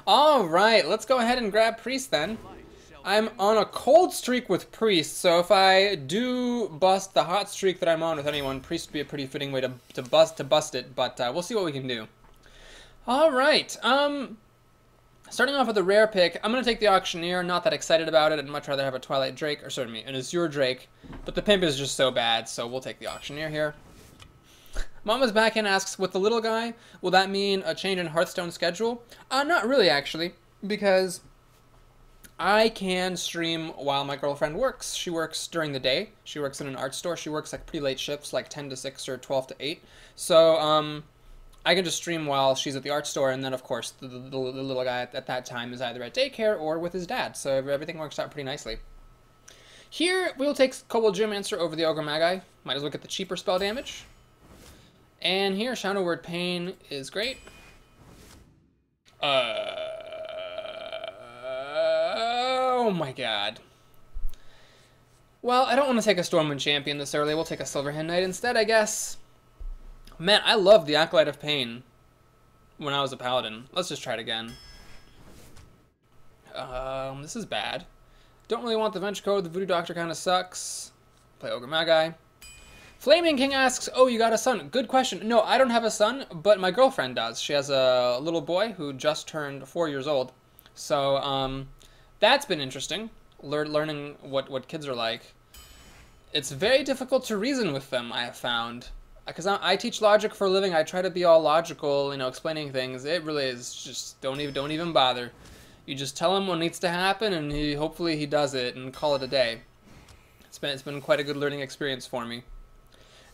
Alright, let's go ahead and grab Priest then. I'm on a cold streak with Priest, so if I do bust the hot streak that I'm on with anyone, Priest would be a pretty fitting way to bust it, but we'll see what we can do. Alright, starting off with a rare pick, I'm going to take the Auctioneer. Not that excited about it. I'd much rather have a Twilight Drake, or certainly an Azure Drake, but the Pimp is just so bad, so we'll take the Auctioneer here. Mama's back in asks, with the little guy, will that mean a change in Hearthstone schedule? Not really, actually, because I can stream while my girlfriend works. She works during the day. She works in an art store. She works like pretty late shifts, like 10 to 6 or 12 to 8. So, I can just stream while she's at the art store, and then, of course, the little guy at that time is either at daycare or with his dad, so everything works out pretty nicely. Here, we'll take Kobold Geomancer over the Ogre Magi. Might as well get the cheaper spell damage. And here, Shadow Word Pain is great. Oh my god. Well, I don't want to take a Stormwind Champion this early. We'll take a Silverhand Knight instead, I guess. Man, I loved the Acolyte of Pain when I was a Paladin. Let's just try it again. This is bad. Don't really want the Venture Code. The Voodoo Doctor kind of sucks. Play Ogre Magi. Flaming King asks, oh, you got a son? Good question. No, I don't have a son, but my girlfriend does. She has a little boy who just turned 4 years old. So, that's been interesting, learning what kids are like. It's very difficult to reason with them, I have found. Because I teach logic for a living. I try to be all logical, you know, explaining things. It really is just, don't even bother. You just tell him what needs to happen, and hopefully he does it, and call it a day. It's been quite a good learning experience for me.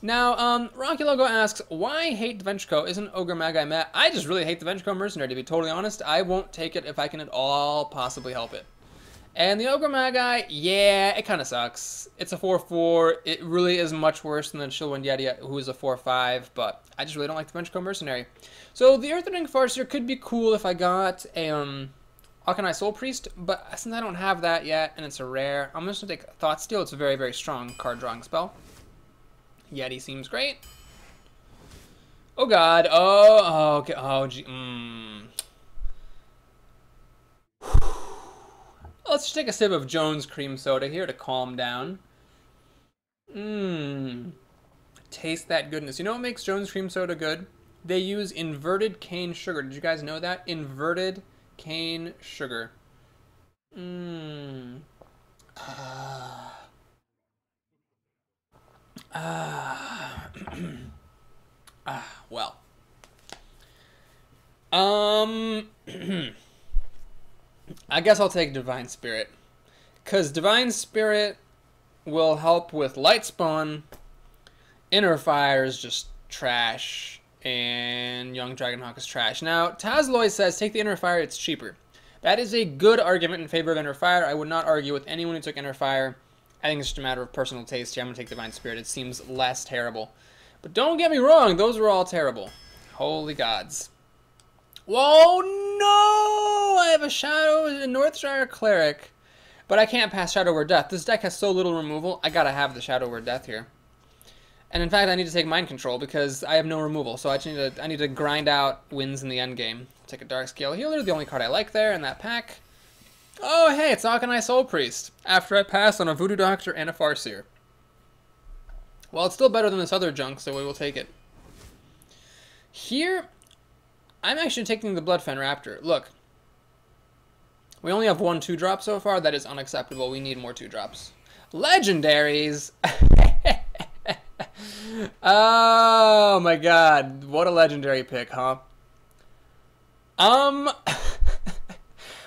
Now, Rocky Logo asks, why hate Ventrico? Isn't Ogre Magi meh? I just really hate the Ventrico Mercenary, to be totally honest. I won't take it if I can at all possibly help it. And the Ogre Magi, yeah, it kind of sucks. It's a 4/4. It really is much worse than the Chillwind Yeti, who is a 4/5, but I just really don't like the Ventrico Mercenary. So the Earthring Farseer could be cool if I got a Auchenai Soul Priest, but since I don't have that yet, and it's a rare, I'm just going to take Thoughtsteal. It's a very, very strong card-drawing spell. Yeti seems great. Oh god. Oh, okay. Oh, gee. Let's just take a sip of Jones Cream Soda here to calm down. Taste that goodness. You know what makes Jones Cream Soda good? They use inverted cane sugar. Did you guys know that? Inverted cane sugar. Well. I guess I'll take Divine Spirit. Because Divine Spirit will help with Light Spawn. Inner Fire is just trash. And Young Dragonhawk is trash. Now, Tazloy says, take the Inner Fire, it's cheaper. That is a good argument in favor of Inner Fire. I would not argue with anyone who took Inner Fire. I think it's just a matter of personal taste. Yeah, I'm going to take Divine Spirit. It seems less terrible. But don't get me wrong, those were all terrible. Holy gods. Whoa, no! I have a Northshire Cleric. But I can't pass Shadow Word Death. This deck has so little removal, I gotta have the Shadow Word Death here. And in fact, I need to take Mind Control because I have no removal. So I need to grind out wins in the endgame. Take a Darkscale Healer, the only card I like there in that pack. Oh, hey, it's Auchenai Soul Priest, after I pass on a Voodoo Doctor and a Farseer. Well, it's still better than this other junk, so we will take it. Here, I'm actually taking the Bloodfen Raptor. Look, we only have 1 2-drop so far. That is unacceptable. We need more 2-drops. Legendaries! Oh my god, what a legendary pick, huh?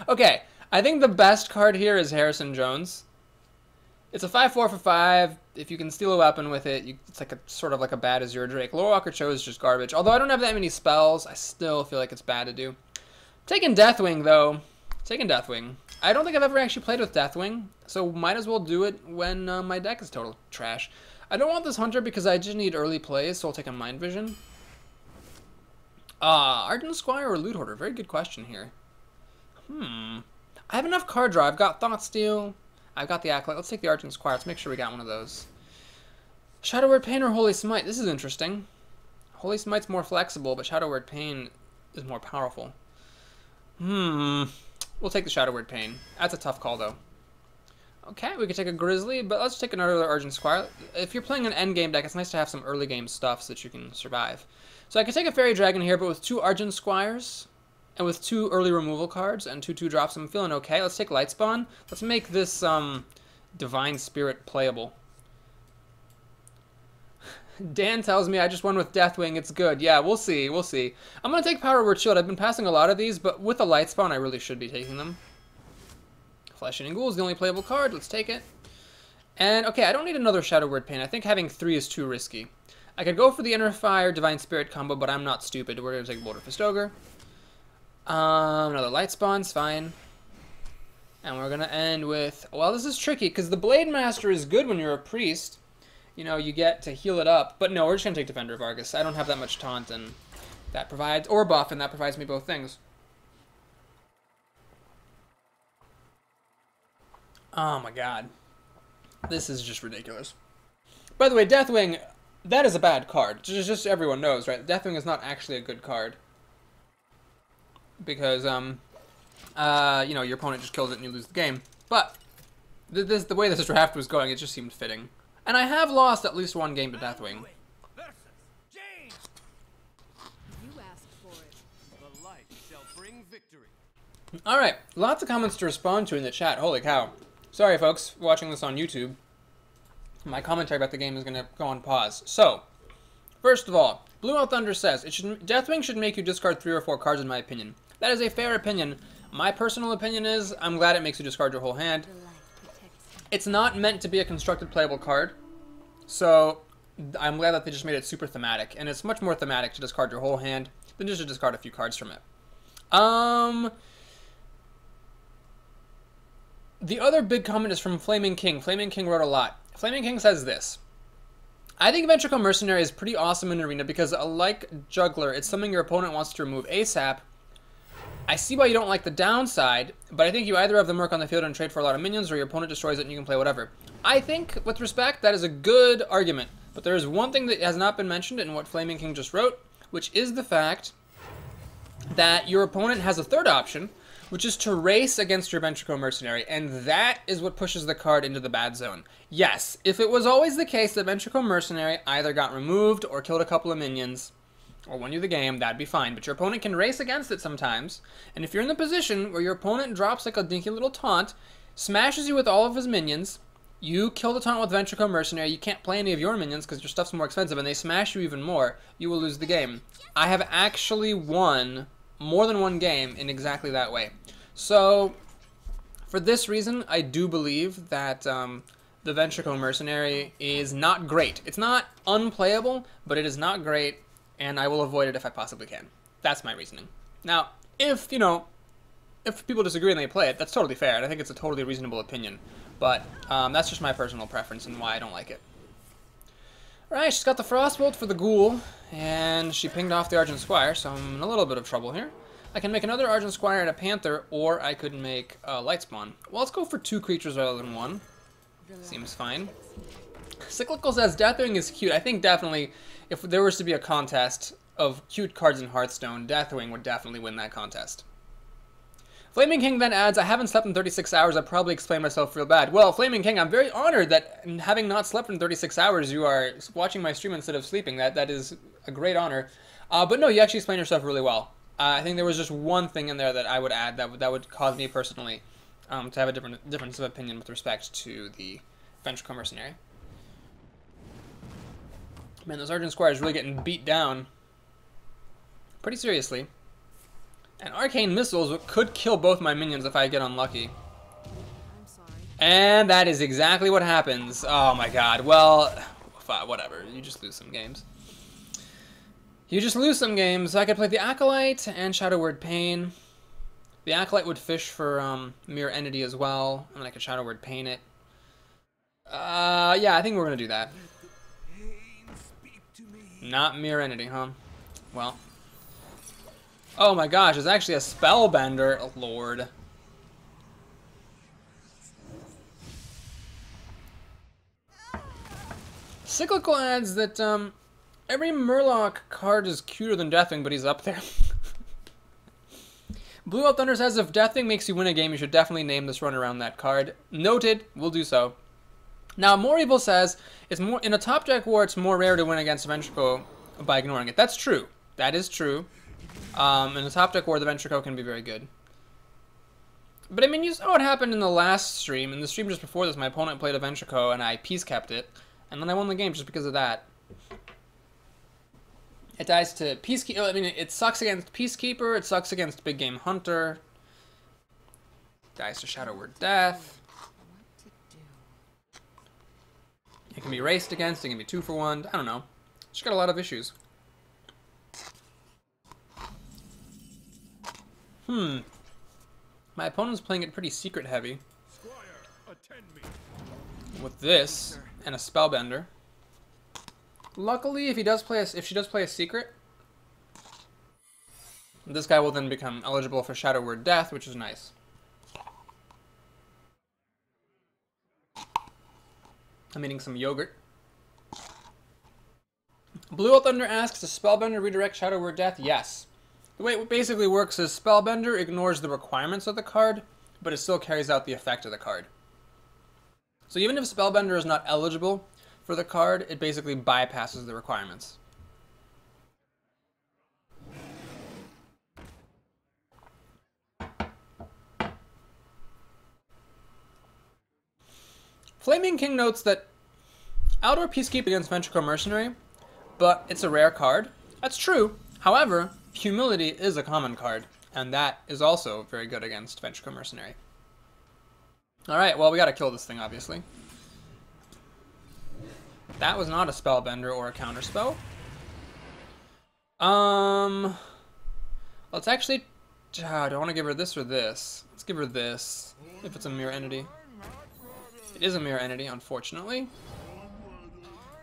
Okay. I think the best card here is Harrison Jones. It's a 5/4 for 5. If you can steal a weapon with it, it's like sort of like a bad Azure Drake. Lorewalker Cho is just garbage. Although I don't have that many spells, I still feel like it's bad to do. Taking Deathwing, though. Taking Deathwing. I don't think I've ever actually played with Deathwing, so might as well do it when my deck is total trash. I don't want this Hunter because I just need early plays, so I'll take a Mind Vision. Ardent Squire or Loot Hoarder? Very good question here. I have enough card draw. I've got Thoughtsteal. I've got the Acolyte. Let's take the Argent Squire. Let's make sure we got one of those. Shadow Word Pain or Holy Smite? This is interesting. Holy Smite's more flexible, but Shadow Word Pain is more powerful. We'll take the Shadow Word Pain. That's a tough call, though. Okay, we could take a Grizzly, but let's take another Argent Squire. If you're playing an endgame deck, it's nice to have some early game stuff so that you can survive. So I could take a Fairy Dragon here, but with 2 Argent Squires, and with 2 early removal cards, and 2/2 drops, I'm feeling okay. Let's take Lightspawn. Let's make this Divine Spirit playable. Dan tells me I just won with Deathwing. It's good. Yeah, we'll see. We'll see. I'm going to take Power Word Shield. I've been passing a lot of these, but with a Lightspawn, I really should be taking them. Flesh Eating Ghoul is the only playable card. Let's take it. And, okay, I don't need another Shadow Word Pain. I think having 3 is too risky. I could go for the Inner Fire Divine Spirit combo, but I'm not stupid. We're going to take Boulder Fist Ogre. Another Lightspawn's fine. And we're going to end with... Well, this is tricky, because the Blade Master is good when you're a priest. You know, you get to heal it up. But no, we're just going to take Defender of Argus. I don't have that much taunt, and that provides... Or buff, and that provides me both things. Oh my god. This is just ridiculous. By the way, Deathwing, that is a bad card. Just so everyone knows, right? Deathwing is not actually a good card. Because, you know, your opponent just kills it and you lose the game. But, the way this draft was going, it just seemed fitting. And I have lost at least 1 game to Deathwing. Alright, lots of comments to respond to in the chat. Holy cow. Sorry, folks, watching this on YouTube. My commentary about the game is going to go on pause. So, first of all, Blue Out Thunder says, Deathwing should make you discard 3 or 4 cards in my opinion. That is a fair opinion. My personal opinion is, I'm glad it makes you discard your whole hand. It's not meant to be a constructed playable card, so I'm glad that they just made it super thematic, and it's much more thematic to discard your whole hand than just to discard a few cards from it. The other big comment is from Flaming King. Flaming King wrote a lot. Flaming King says this. I think Ventricle Mercenary is pretty awesome in Arena because, like Juggler, it's something your opponent wants to remove ASAP. I see why you don't like the downside, but I think you either have the Merc on the field and trade for a lot of minions, or your opponent destroys it and you can play whatever. I think, with respect, that is a good argument. But there is one thing that has not been mentioned in what Flaming King just wrote, which is the fact that your opponent has a third option, which is to race against your Ventricle Mercenary, and that is what pushes the card into the bad zone. Yes, if it was always the case that Ventricle Mercenary either got removed or killed a couple of minions, or won you the game, that'd be fine. But your opponent can race against it sometimes, and if you're in the position where your opponent drops like a dinky little taunt, smashes you with all of his minions, you kill the taunt with Ventricle Mercenary, you can't play any of your minions because your stuff's more expensive, and they smash you even more, you will lose the game. I have actually won more than 1 game in exactly that way. So, for this reason, I do believe that the Ventricle Mercenary is not great. It's not unplayable, but it is not great, and I will avoid it if I possibly can. That's my reasoning. Now, if, you know, if people disagree and they play it, that's totally fair, and I think it's a totally reasonable opinion. But that's just my personal preference and why I don't like it. Alright, she's got the Frostbolt for the Ghoul, and she pinged off the Argent Squire, so I'm in a little bit of trouble here. I can make another Argent Squire and a Panther, or I could make a Lightspawn. Well, let's go for 2 creatures rather than 1. Seems fine. Cyclical says Deathwing is cute. I think definitely, if there was to be a contest of cute cards in Hearthstone, Deathwing would definitely win that contest. Flaming King then adds, I haven't slept in 36 hours, I probably explained myself real bad. Well, Flaming King, I'm very honored that having not slept in 36 hours, you are watching my stream instead of sleeping. That is a great honor. But no, you actually explained yourself really well. I think there was just one thing in there that I would add that would cause me personally to have a difference of opinion with respect to the Ventricle Mercenary. Man, those Argent Squires really getting beat down pretty seriously. And Arcane Missiles could kill both my minions if I get unlucky. I'm sorry. And that is exactly what happens. Oh my god. Well, whatever. You just lose some games. You just lose some games. I could play the Acolyte and Shadow Word Pain. The Acolyte would fish for Mirror Entity as well. And then I could Shadow Word Pain it. Yeah, I think we're going to do that. Not Mirror Entity, huh? Well. Oh my gosh, it's actually a Spellbender. Oh, Lord. Cyclical adds that every Murloc card is cuter than Deathwing, but he's up there. Blue Out Thunder says if Deathwing makes you win a game, you should definitely name this run around that card. Noted. We'll do so. Now, More Evil says it's more in a top deck war. It's more rare to win against Ventrico by ignoring it. That's true. That is true. In a top deck war, the Ventrico can be very good. But I mean, you saw what happened in the last stream. In the stream just before this, my opponent played a Ventrico and I peace kept it, and then I won the game just because of that. It dies to Peacekeeper. I mean, it sucks against Peacekeeper. It sucks against Big Game Hunter. Dies to Shadow Word Death. It can be raced against. It can be 2-for-1. I don't know. It's got a lot of issues. My opponent's playing it pretty secret heavy. With this and a Spellbender. Luckily, if she does play a secret, this guy will then become eligible for Shadow Word Death, which is nice. I'm eating some yogurt. Blue Out Thunder asks, does Spellbender redirect Shadow Word Death? Yes. The way it basically works is Spellbender ignores the requirements of the card, but it still carries out the effect of the card. So even if Spellbender is not eligible for the card, it basically bypasses the requirements. Flaming King notes that Outdoor Peacekeeper against Ventrico Mercenary, but it's a rare card. That's true. However, Humility is a common card, and that is also very good against Ventrico Mercenary. Alright, well, we gotta kill this thing, obviously. That was not a Spellbender or a Counterspell. Let's actually... do I want to give her this or this? Let's give her this, if it's a mirror entity. It is a mirror entity, unfortunately.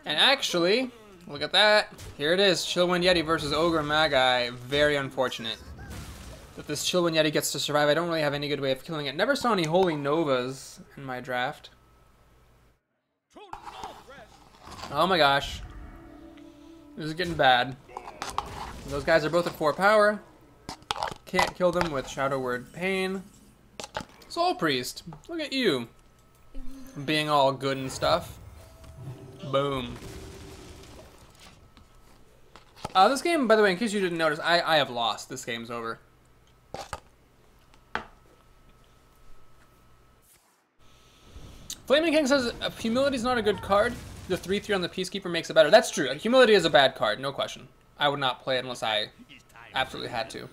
And actually, look at that. Here it is, Chillwind Yeti versus Ogre Magi. Very unfortunate that this Chillwind Yeti gets to survive. I don't really have any good way of killing it. Never saw any Holy Novas in my draft. Oh my gosh. This is getting bad. Those guys are both at 4 power. Can't kill them with Shadow Word Pain. Soul Priest, look at you. Being all good and stuff. Boom. This game, by the way, in case you didn't notice, I have lost. This game's over. Flaming King says Humility's not a good card. The 3/3 on the Peacekeeper makes it better. That's true. Humility is a bad card, no question. I would not play it unless I absolutely had to.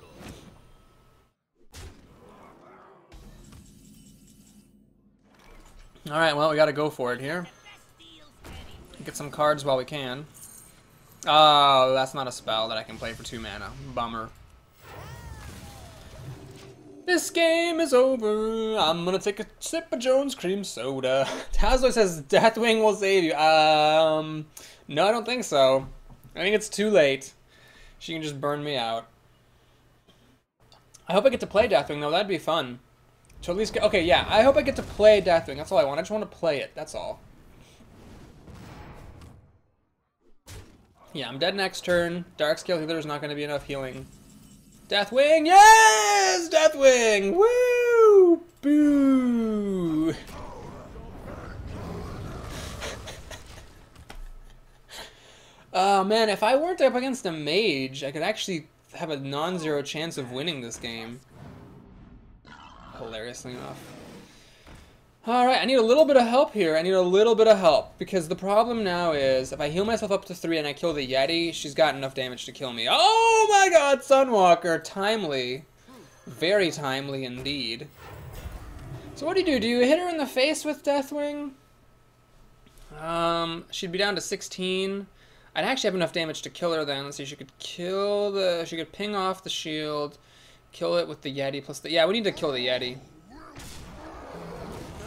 Alright, well, we gotta go for it here. Get some cards while we can. Oh, that's not a spell that I can play for 2 mana. Bummer. This game is over. I'm gonna take a sip of Jones Cream Soda. Tazlo says Deathwing will save you. No, I don't think so. I think it's too late. She can just burn me out. I hope I get to play Deathwing though. That'd be fun. To at least get, okay, yeah. I hope I get to play Deathwing. That's all I want. I just want to play it. That's all. Yeah, I'm dead next turn. Darkscale Healer is not going to be enough healing. Deathwing, yes! Deathwing! Woo! Boo! Oh man, if I weren't up against a mage, I could actually have a non-zero chance of winning this game. Hilariously enough. Alright, I need a little bit of help here. I need a little bit of help. Because the problem now is, if I heal myself up to 3 and I kill the Yeti, she's got enough damage to kill me. Oh my god, Sunwalker! Timely. Very timely indeed. So what do you do? Do you hit her in the face with Deathwing? She'd be down to 16. I'd actually have enough damage to kill her then. Let's see, she could kill the... She could ping off the shield. Kill it with the Yeti plus the... Yeah, we need to kill the Yeti.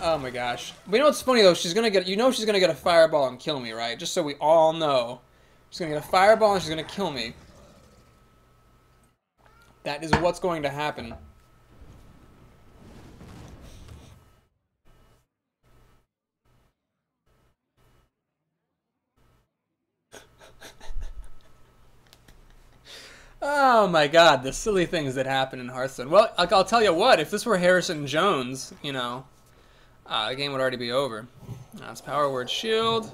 Oh my gosh. But you know what's funny though? She's gonna get... You know she's gonna get a fireball and kill me, right? Just so we all know. She's gonna get a fireball and she's gonna kill me. That is what's going to happen. Oh my god, the silly things that happen in Hearthstone. Well, I'll tell you what, if this were Harrison Jones, you know, the game would already be over. That's Power Word Shield.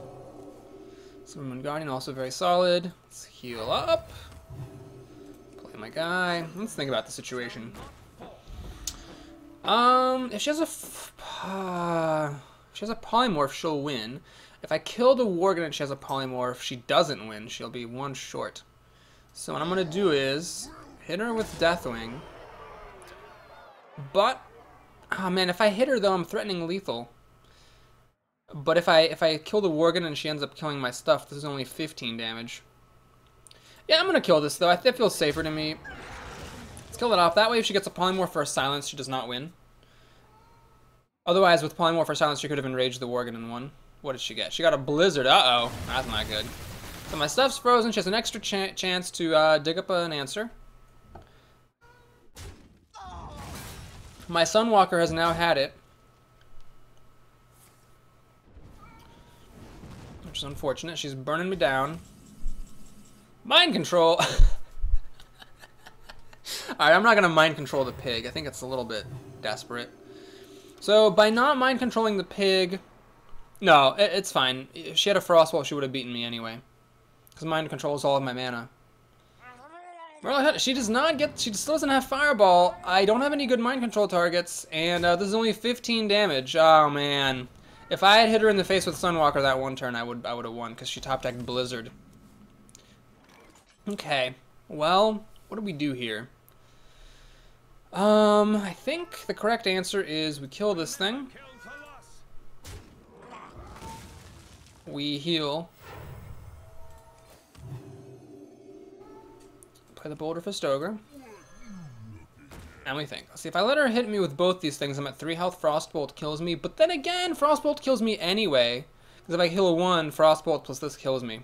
Summon Guardian, also very solid. Let's heal up. Play my guy. Let's think about the situation. If she has a polymorph, she'll win. If I kill the Worgen and she has a polymorph, she doesn't win. She'll be one short. So what I'm gonna do is hit her with Deathwing. But oh man, if I hit her though, I'm threatening lethal. But if I kill the Worgen and she ends up killing my stuff, this is only 15 damage. Yeah, I'm gonna kill this though. That feels safer to me. Let's kill it off. That way, if she gets a polymorph for a silence, she does not win. Otherwise, with polymorph for silence, she could have enraged the Worgen and won. What did she get? She got a blizzard. Uh-oh. That's not good. So my stuff's frozen. She has an extra chance to dig up an answer. My Sunwalker has now had it. Which is unfortunate. She's burning me down. Mind control! Alright, I'm not going to mind control the pig. I think it's a little bit desperate. So, by not mind controlling the pig... No, it's fine. If she had a Frostwall, she would have beaten me anyway. Because mind controls all of my mana. She does not get... She still doesn't have Fireball. I don't have any good mind control targets. And this is only 15 damage. Oh, man. If I had hit her in the face with Sunwalker that one turn, I would have won. Because she top-decked Blizzard. Okay. Well, what do we do here? I think the correct answer is we kill this thing. We heal. Play the Boulder for Stoker. And we think. See, if I let her hit me with both these things, I'm at 3 health, Frostbolt kills me. But then again, Frostbolt kills me anyway. Because if I heal 1, Frostbolt plus this kills me.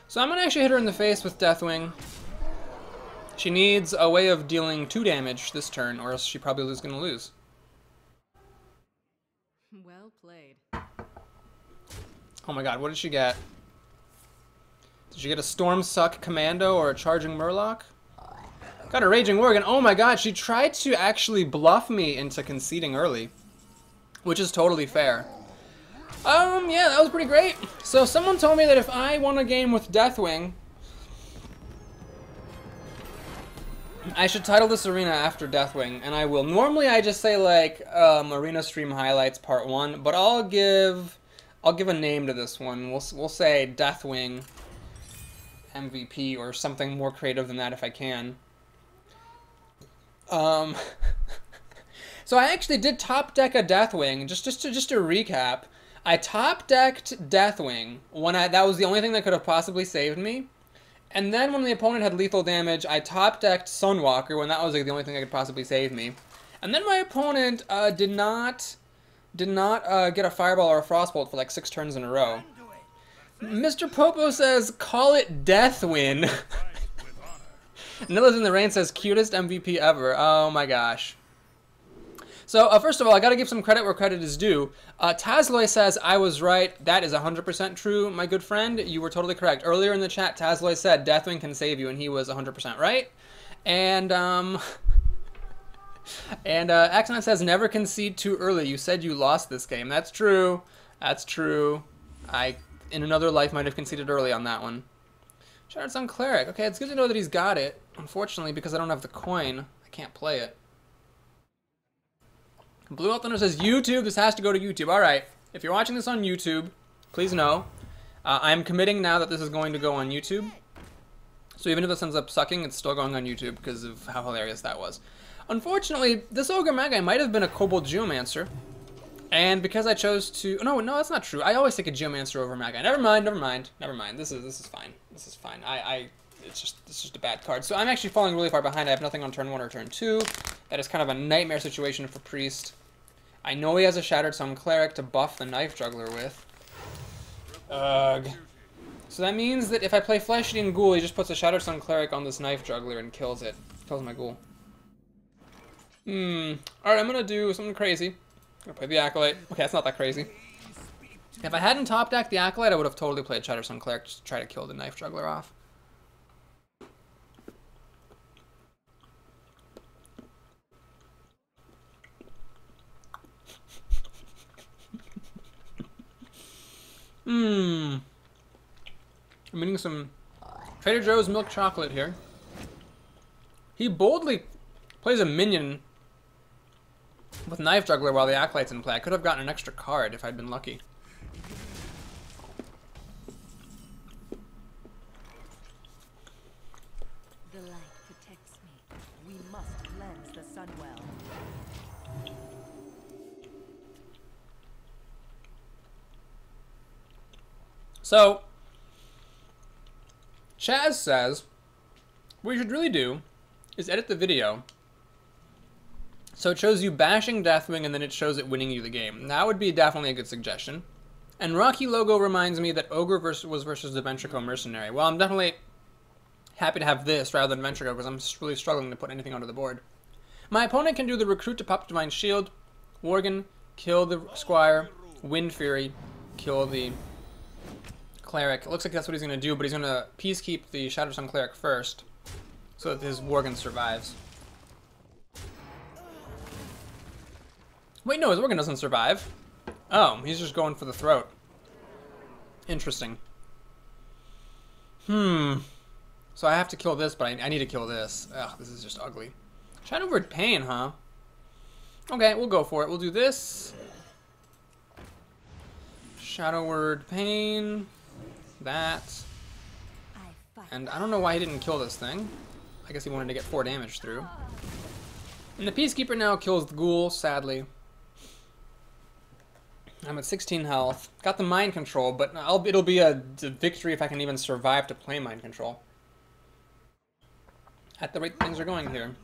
So I'm going to actually hit her in the face with Deathwing. She needs a way of dealing 2 damage this turn, or else she probably is going to lose. Well played. Oh my god, what did she get? Did she get a Storm Suck Commando or a Charging Murloc? Got a Raging Worgen. Oh my god, she tried to actually bluff me into conceding early. Which is totally fair. Yeah, that was pretty great. So someone told me that if I won a game with Deathwing, I should title this arena after Deathwing, and I will. Normally I just say like Arena Stream Highlights Part 1, but I'll give a name to this one. We'll say Deathwing MVP or something more creative than that if I can. So I actually did top deck a Deathwing. Just to recap, I top decked Deathwing when that was the only thing that could have possibly saved me. And then when the opponent had lethal damage, I top decked Sunwalker when that was like the only thing that could possibly save me. And then my opponent did not get a Fireball or a Frostbolt for like 6 turns in a row. Mr. Popo says, call it Deathwin. Nilla's in the Rain says, cutest MVP ever. Oh my gosh. So, first of all, I gotta give some credit where credit is due. Tazloy says, I was right. That is 100% true, my good friend. You were totally correct. Earlier in the chat, Tazloy said, Deathwing can save you, and he was 100% right. And, Axon says, never concede too early. You said you lost this game. That's true. That's true. I, in another life, might have conceded early on that one. Shattered Sun Cleric. Okay, it's good to know that he's got it. Unfortunately, because I don't have the coin, I can't play it. Blue Elf Thunder says, YouTube, this has to go to YouTube. Alright, if you're watching this on YouTube, please know, I'm committing now that this is going to go on YouTube. So even if this ends up sucking, it's still going on YouTube because of how hilarious that was. Unfortunately, this Ogre Magi might have been a Kobold Geomancer. And because I chose to... No, that's not true. I always take a Geomancer over Magi. Never mind. This is fine. This is fine. It's just a bad card. So I'm actually falling really far behind. I have nothing on turn 1 or turn 2. That is kind of a nightmare situation for Priest. I know he has a Shattered Sun Cleric to buff the Knife Juggler with. Ugh. So that means that if I play Flesh Eating Ghoul, he just puts a Shattered Sun Cleric on this Knife Juggler and kills it. Kills my Ghoul. Alright, I'm gonna do something crazy. I'm gonna play the Acolyte. Okay, that's not that crazy. If I hadn't top decked the Acolyte, I would have totally played Shattered Sun Cleric just to try to kill the Knife Juggler off. I'm eating some Trader Joe's milk chocolate here. He boldly plays a minion with Knife Juggler while the Acolyte's in play. I could have gotten an extra card if I'd been lucky. The light protects me. We must cleanse the sun well. So, Chaz says, what you should really do is edit the video so it shows you bashing Deathwing and then it shows it winning you the game. That would be definitely a good suggestion. And Rocky Logo reminds me that Ogre was versus the Ventrico Mercenary. Well, I'm definitely happy to have this rather than Ventrico because I'm really struggling to put anything onto the board. My opponent can do the Recruit to pop Divine Shield, Worgen, kill the Squire, Wind Fury, kill the Cleric. It looks like that's what he's going to do, but he's going to Peacekeep the Shadow Sun Cleric first so that his Worgen survives. Wait, no, his Worgen doesn't survive. Oh, he's just going for the throat. Interesting. So I have to kill this, but I need to kill this. Ugh, this is just ugly. Shadow Word Pain, huh? Okay, we'll go for it. We'll do this. Shadow Word Pain. That. And I don't know why he didn't kill this thing. I guess he wanted to get 4 damage through. And the Peacekeeper now kills the Ghoul, sadly. I'm at 16 health. Got the Mind Control, but it'll be a victory if I can even survive to play Mind Control. At the rate things are going here.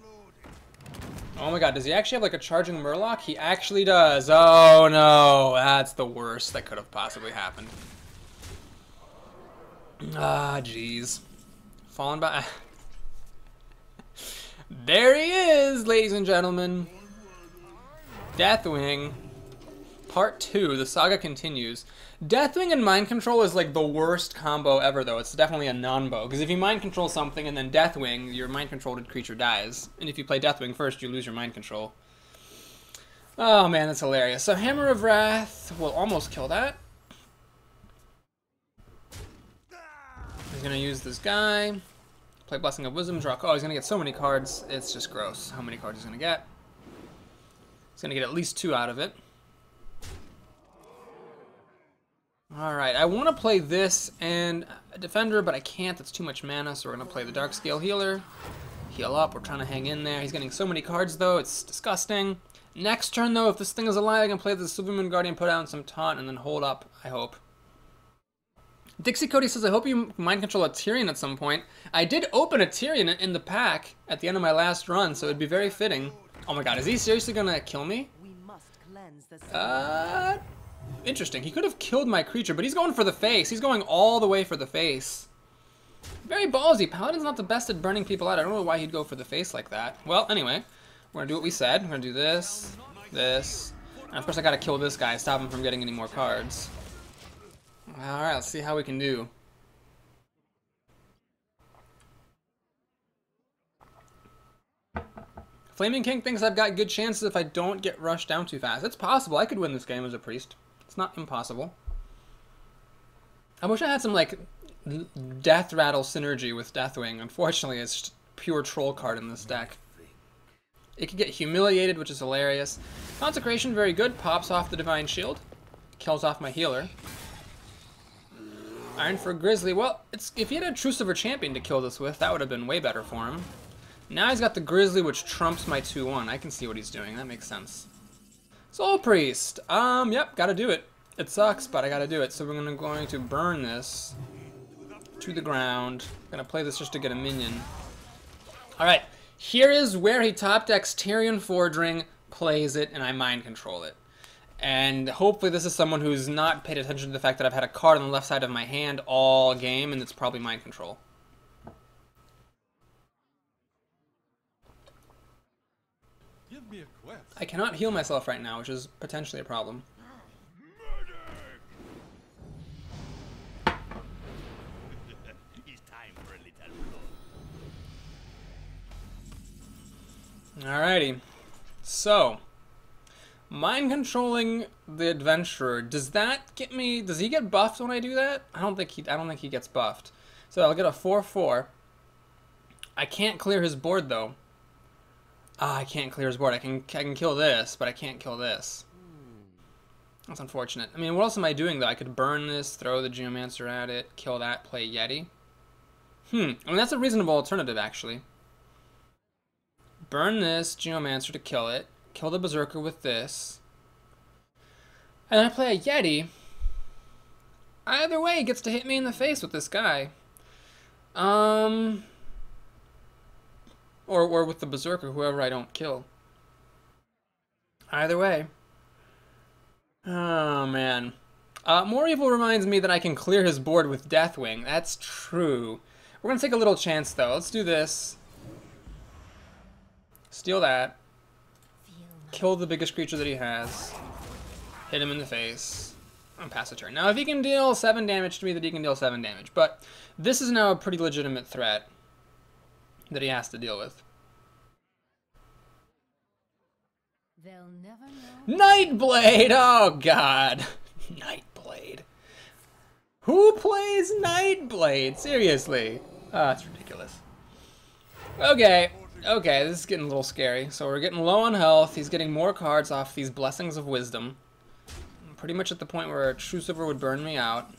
Oh my god, does he actually have like a charging Murloc? He actually does. Oh no, that's the worst that could have possibly happened. Ah, jeez. Fallen by... There he is, ladies and gentlemen. Deathwing. Part 2, the saga continues. Deathwing and Mind Control is like the worst combo ever, though. It's definitely a non-bow, because if you Mind Control something and then Deathwing, your Mind Controlled creature dies. And if you play Deathwing first, you lose your Mind Control. Oh man, that's hilarious. So Hammer of Wrath will almost kill that. He's going to use this guy. Play Blessing of Wisdom, draw... Oh, he's going to get so many cards. It's just gross how many cards he's going to get. He's going to get at least 2 out of it. Alright, I want to play this and a Defender, but I can't. That's too much mana, so we're going to play the Darkscale Healer. Heal up. We're trying to hang in there. He's getting so many cards, though. It's disgusting. Next turn, though, if this thing is alive, I can play the Silvermoon Guardian, put down some taunt, and then hold up, I hope. Dixie Cody says, I hope you Mind Control a Tyrion at some point. I did open a Tyrion in the pack at the end of my last run, so it'd be very fitting. Oh my god, is he seriously going to kill me? We must cleanse the Interesting. He could have killed my creature, but he's going for the face. He's going all the way for the face. Very ballsy. Paladin's not the best at burning people out. I don't know why he'd go for the face like that. Well, anyway, we're going to do what we said. We're going to do this, this, and of course I got to kill this guy, stop him from getting any more cards. Alright, let's see how we can do. Flaming King thinks I've got good chances if I don't get rushed down too fast. It's possible. I could win this game as a priest. It's not impossible. I wish I had some, like, Death Rattle synergy with Deathwing. Unfortunately, it's just pure troll card in this deck. It can get Humiliated, which is hilarious. Consecration, very good. Pops off the Divine Shield. Kills off my healer. Iron for Grizzly. Well, if he had a Trucifer Champion to kill this with, that would have been way better for him. Now he's got the Grizzly, which trumps my 2-1. I can see what he's doing. That makes sense. Soul Priest. Yep, gotta do it. It sucks, but I gotta do it. So we're going to burn this to the ground. Gonna play this just to get a minion. Alright, here is where he top decks Tyrion Fordring, plays it, and I Mind Control it. And hopefully this is someone who's not paid attention to the fact that I've had a card on the left side of my hand all game, and it's probably Mind Control. Give me a quest. I cannot heal myself right now, which is potentially a problem. It's time for a little Alrighty. So, Mind controlling the adventurer. Does that get me? Does he get buffed when I do that? I don't think he gets buffed. So I'll get a 4/4. I can't clear his board though. Ah, I can't clear his board. I can kill this, but I can't kill this. That's unfortunate. I mean, what else am I doing though? I could burn this, throw the Geomancer at it, kill that, play Yeti. I mean, that's a reasonable alternative actually. Burn this Geomancer to kill it. Kill the Berserker with this. And I play a Yeti. Either way, he gets to hit me in the face with this guy. Or with the Berserker, whoever I don't kill. Either way. Oh, man. More Evil reminds me that I can clear his board with Deathwing. That's true. We're going to take a little chance, though. Let's do this. Steal that. Kill the biggest creature that he has. Hit him in the face. And pass the turn. Now, if he can deal 7 damage to me, then he can deal 7 damage. But this is now a pretty legitimate threat that he has to deal with. They'll never know. Nightblade! Oh, God. Nightblade. Who plays Nightblade? Seriously. Oh, that's ridiculous. Okay. Okay, this is getting a little scary. So we're getting low on health. He's getting more cards off these Blessings of Wisdom. I'm pretty much at the point where a True Silver would burn me out.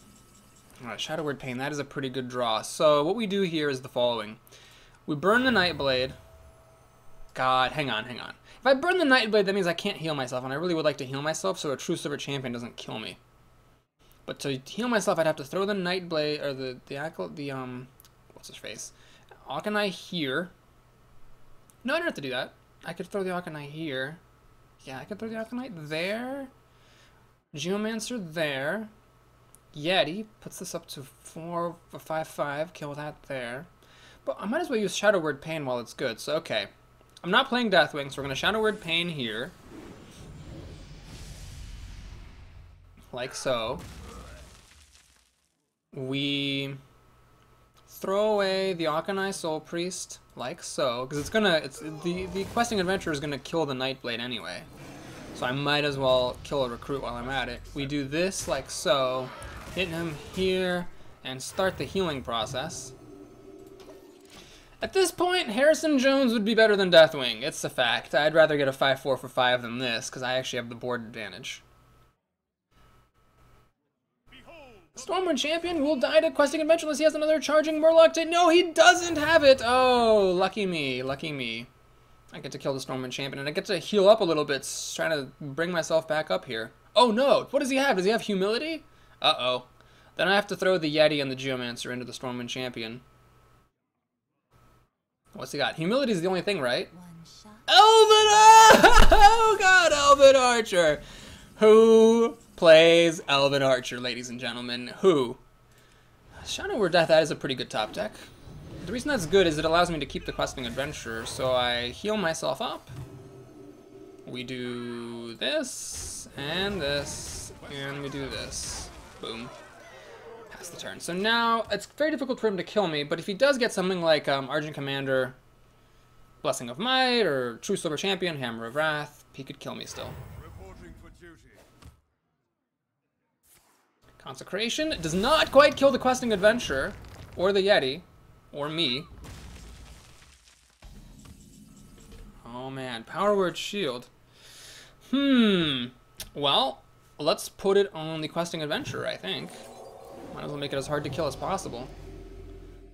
Shadow Word Pain, that is a pretty good draw. So what we do here is the following. We burn the Nightblade. God, hang on. If I burn the Nightblade, that means I can't heal myself, and I really would like to heal myself so a True Silver Champion doesn't kill me. But to heal myself, I'd have to throw the Nightblade, or the what's his face? Arcanine here. No, I don't have to do that. I could throw the Arcanine here. Yeah, I could throw the Arcanine there. Geomancer there. Yeti puts this up to 4 or 5/5. Kill that there. But I might as well use Shadow Word Pain while it's good. So, okay. I'm not playing Deathwing, so we're going to Shadow Word Pain here. Like so. We throw away the Arcanine Soul Priest, like so, because the questing adventure is gonna kill the Nightblade anyway. So I might as well kill a recruit while I'm at it. We do this like so, hit him here, and start the healing process. At this point, Harrison Jones would be better than Deathwing. It's a fact. I'd rather get a 5/4 for 5 than this, because I actually have the board advantage. Stormwind Champion will die to questing adventure unless he has another charging Murloc to... No, he doesn't have it! Oh, lucky me, lucky me. I get to kill the Stormwind Champion, and I get to heal up a little bit, trying to bring myself back up here. Oh no, what does he have? Does he have Humility? Uh-oh. Then I have to throw the Yeti and the Geomancer into the Stormwind Champion. What's he got? Humility is the only thing, right? Elven Archer! Oh god, Elven Archer! Who plays Elven Archer, ladies and gentlemen? Who? Shadow Word Death, that is a pretty good top deck. The reason that's good is it allows me to keep the questing adventure, so I heal myself up. We do this, and we do this. Boom. Pass the turn. So now, it's very difficult for him to kill me, but if he does get something like Argent Commander, Blessing of Might, or True Silver Champion, Hammer of Wrath, he could kill me still. Consecration does not quite kill the questing adventure, or the Yeti, or me. Oh man, Power Word Shield. Well, let's put it on the questing adventure, I think. Might as well make it as hard to kill as possible.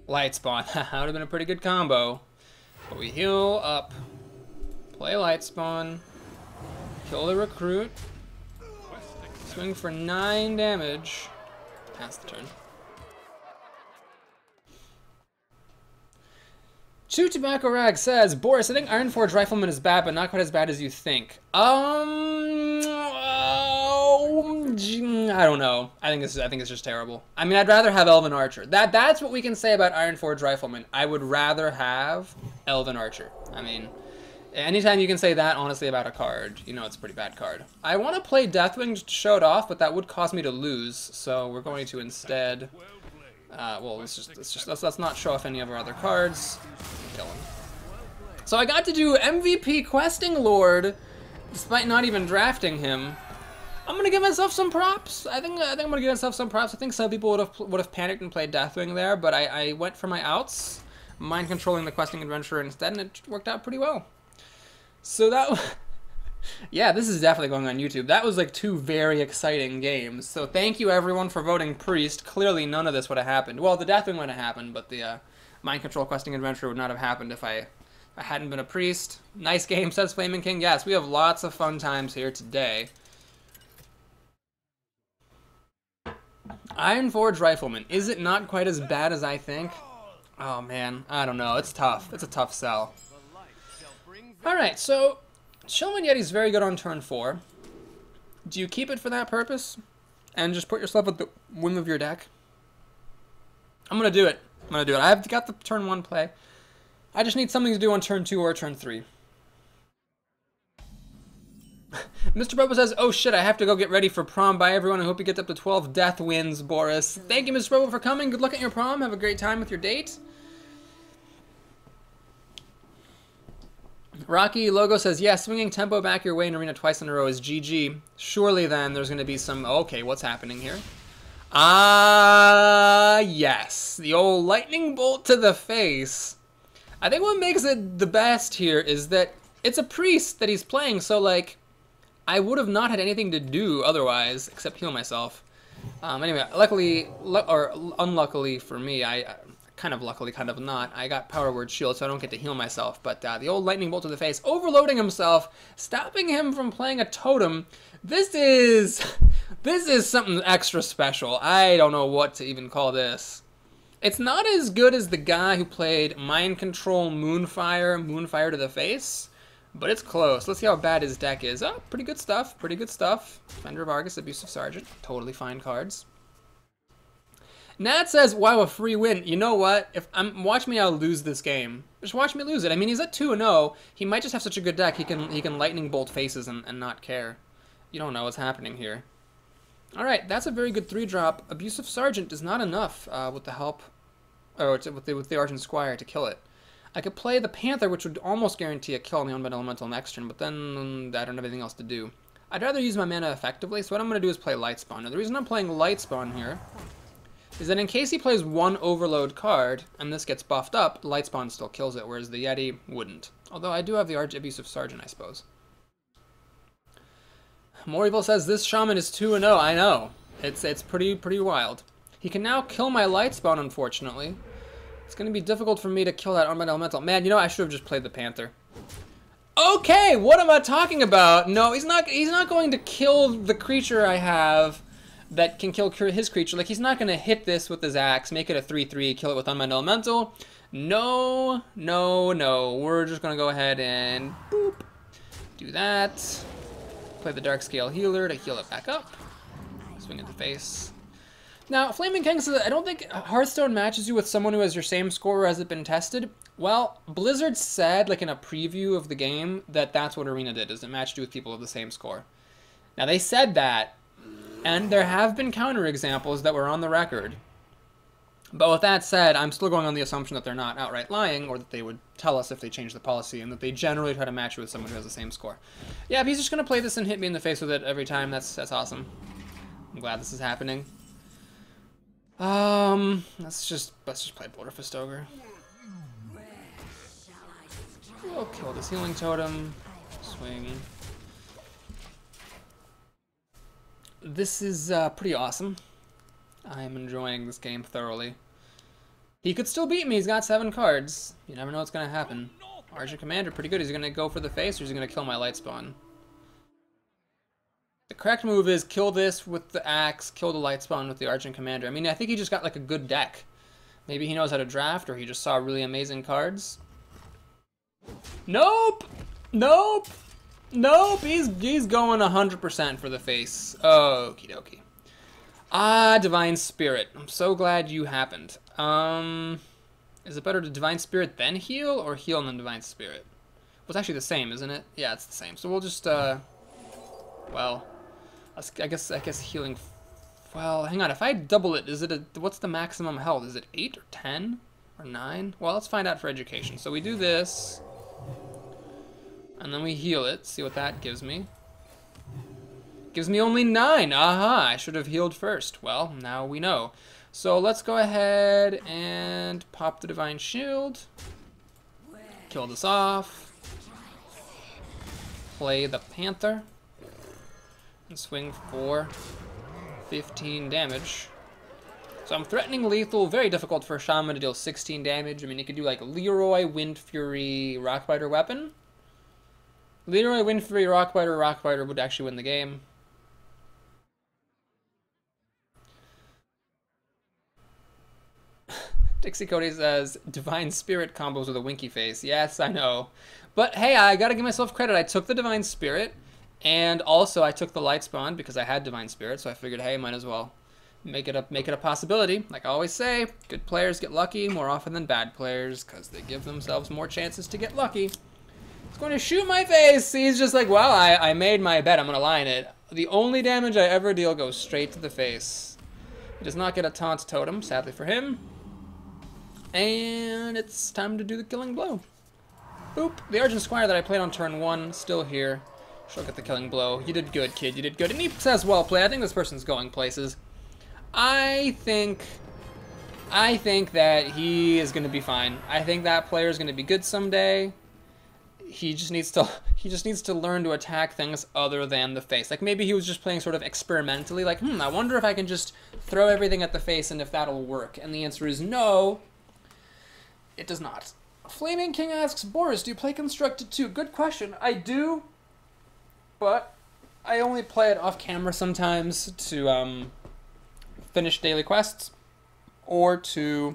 Light Spawn, that would have been a pretty good combo. But we heal up, play Light Spawn, kill the recruit, swing for 9 damage, pass the turn. Chew Tobacco Rag says, Boris, I think Ironforge Rifleman is bad, but not quite as bad as you think. I don't know. I think it's just terrible. I mean, I'd rather have Elven Archer. That's what we can say about Ironforge Rifleman. I would rather have Elven Archer. I mean, anytime you can say that, honestly, about a card, you know it's a pretty bad card. I want to play Deathwing to show it off, but that would cause me to lose. So we're going to instead, well, let's not show off any of our other cards. Kill him. So I got to do MVP Questing Lord despite not even drafting him. I'm gonna give myself some props. I think I'm gonna give myself some props. I think some people would have panicked and played Deathwing there, but I went for my outs, mind controlling the questing adventurer instead, and it worked out pretty well. So that, yeah, this is definitely going on YouTube. That was like 2 very exciting games. So thank you everyone for voting Priest. Clearly none of this would have happened. Well, the Deathwing would have happened, but the mind control questing adventurer would not have happened if I hadn't been a Priest. Nice game, says Flaming King. Yes, we have lots of fun times here today. Iron Forge Rifleman. Is it not quite as bad as I think? Oh man, I don't know. It's tough. It's a tough sell. Alright, so Shellman Yeti's very good on turn 4. Do you keep it for that purpose? And just put yourself at the whim of your deck? I'm going to do it. I've got the turn 1 play. I just need something to do on turn 2 or turn 3. Mr. Bubba says, oh shit, I have to go get ready for prom. Bye everyone, I hope you get up to 12 death wins, Boris. Thank you, Mr. Bubba, for coming. Good luck at your prom. Have a great time with your date. Rocky Logo says, yeah, swinging tempo back your way in arena twice in a row is GG. Surely then there's going to be some... Okay, what's happening here? Yes. The old lightning bolt to the face. I think what makes it the best here is that it's a priest that he's playing, so like... I would have not had anything to do otherwise, except heal myself. Anyway, luckily, or unluckily for me, kind of luckily, kind of not, I got Power Word Shield, so I don't get to heal myself. But the old Lightning Bolt to the face, overloading himself, stopping him from playing a totem. This is something extra special. I don't know what to even call this. It's not as good as the guy who played Mind Control Moonfire to the face. But it's close. Let's see how bad his deck is. Oh, pretty good stuff. Pretty good stuff. Defender of Argus, Abusive Sergeant. Totally fine cards. Nat says, wow, a free win. You know what? Watch me, I'll lose this game. Just watch me lose it. I mean, he's at 2-0. He might just have such a good deck. He can lightning bolt faces and not care. You don't know what's happening here. Alright, that's a very good 3-drop. Abusive Sergeant is not enough with the help, or with the Argent Squire to kill it. I could play the Panther, which would almost guarantee a kill on the Unbound Elemental next turn, but then I don't have anything else to do. I'd rather use my mana effectively, so what I'm going to do is play Lightspawn. Now, the reason I'm playing Lightspawn here is that in case he plays 1 Overload card, and this gets buffed up, Lightspawn still kills it, whereas the Yeti wouldn't. Although I do have the Abusive Sergeant, I suppose. More Evil says, this Shaman is 2-0. I know. It's pretty wild. He can now kill my Lightspawn, unfortunately. It's going to be difficult for me to kill that Unbound Elemental. Man, you know, I should have just played the Panther. Okay, what am I talking about? No, he's not going to kill the creature I have that can kill his creature. Like, he's not going to hit this with his axe, make it a 3-3, kill it with Unbound Elemental. No, no, no. We're just going to go ahead and boop. Do that. Play the Darkscale Healer to heal it back up. Swing at the face. Now, Flaming King says, I don't think Hearthstone matches you with someone who has your same score or has it been tested. Well, Blizzard said, like in a preview of the game, that that's what Arena did, is it matched you with people of the same score. Now, they said that, and there have been counterexamples that were on the record. But with that said, I'm still going on the assumption that they're not outright lying, or that they would tell us if they change the policy, and that they generally try to match you with someone who has the same score. Yeah, if he's just going to play this and hit me in the face with it every time, that's awesome. I'm glad this is happening. Let's just play Borderfist Ogre. We'll kill this Healing Totem. Swing. This is pretty awesome. I'm enjoying this game thoroughly. He could still beat me. He's got 7 cards. You never know what's going to happen. Argent Commander, pretty good. Is he going to go for the face, or is he going to kill my Lightspawn? The correct move is kill this with the axe, kill the Lightspawn with the Argent Commander. I mean, I think he just got like a good deck. Maybe he knows how to draft, or he just saw really amazing cards. Nope! Nope! Nope! He's going 100% for the face. Okie dokie. Ah, Divine Spirit. I'm so glad you happened. Is it better to Divine Spirit then heal, or heal and then Divine Spirit? Well, it's actually the same, isn't it? Yeah, it's the same. So we'll just, well... I guess healing. Well, hang on. If I double it, is it what's the maximum health? Is it 8 or 10 or 9? Well, let's find out for education. So we do this. And then we heal it. See what that gives me. Gives me only 9. Aha, I should have healed first. Well, now we know. So let's go ahead and pop the Divine Shield. Kill this off. Play the Panther. And swing for 15 damage. So I'm threatening lethal. Very difficult for a Shaman to deal 16 damage. I mean, he could do like Leroy, Wind Fury, Rockbiter weapon. Leroy, Wind Fury, Rockbiter would actually win the game. Dixie Cody says, Divine Spirit combos with a winky face. Yes, I know. But hey, I gotta give myself credit. I took the Divine Spirit, and also I took the Light Spawn because I had Divine Spirit, so I figured, hey, might as well make it a possibility. Like I always say, good players get lucky more often than bad players because they give themselves more chances to get lucky. It's going to shoot my face. He's just like, well, I made my bet. I'm going to line it. The only damage I ever deal goes straight to the face. He does not get a taunt totem, sadly for him. And it's time to do the killing blow. Boop. The Argent Squire that I played on turn 1, still here. She'll get the killing blow. You did good, kid. You did good. And he says, well played. I think this person's going places. I think that he is going to be fine. I think that player is going to be good someday. He just needs to learn to attack things other than the face. Like maybe he was just playing sort of experimentally, like, I wonder if I can just throw everything at the face and if that'll work. And the answer is no. It does not. Flaming King asks, Boris, do you play Constructed 2? Good question. I do, but I only play it off camera sometimes to finish daily quests or to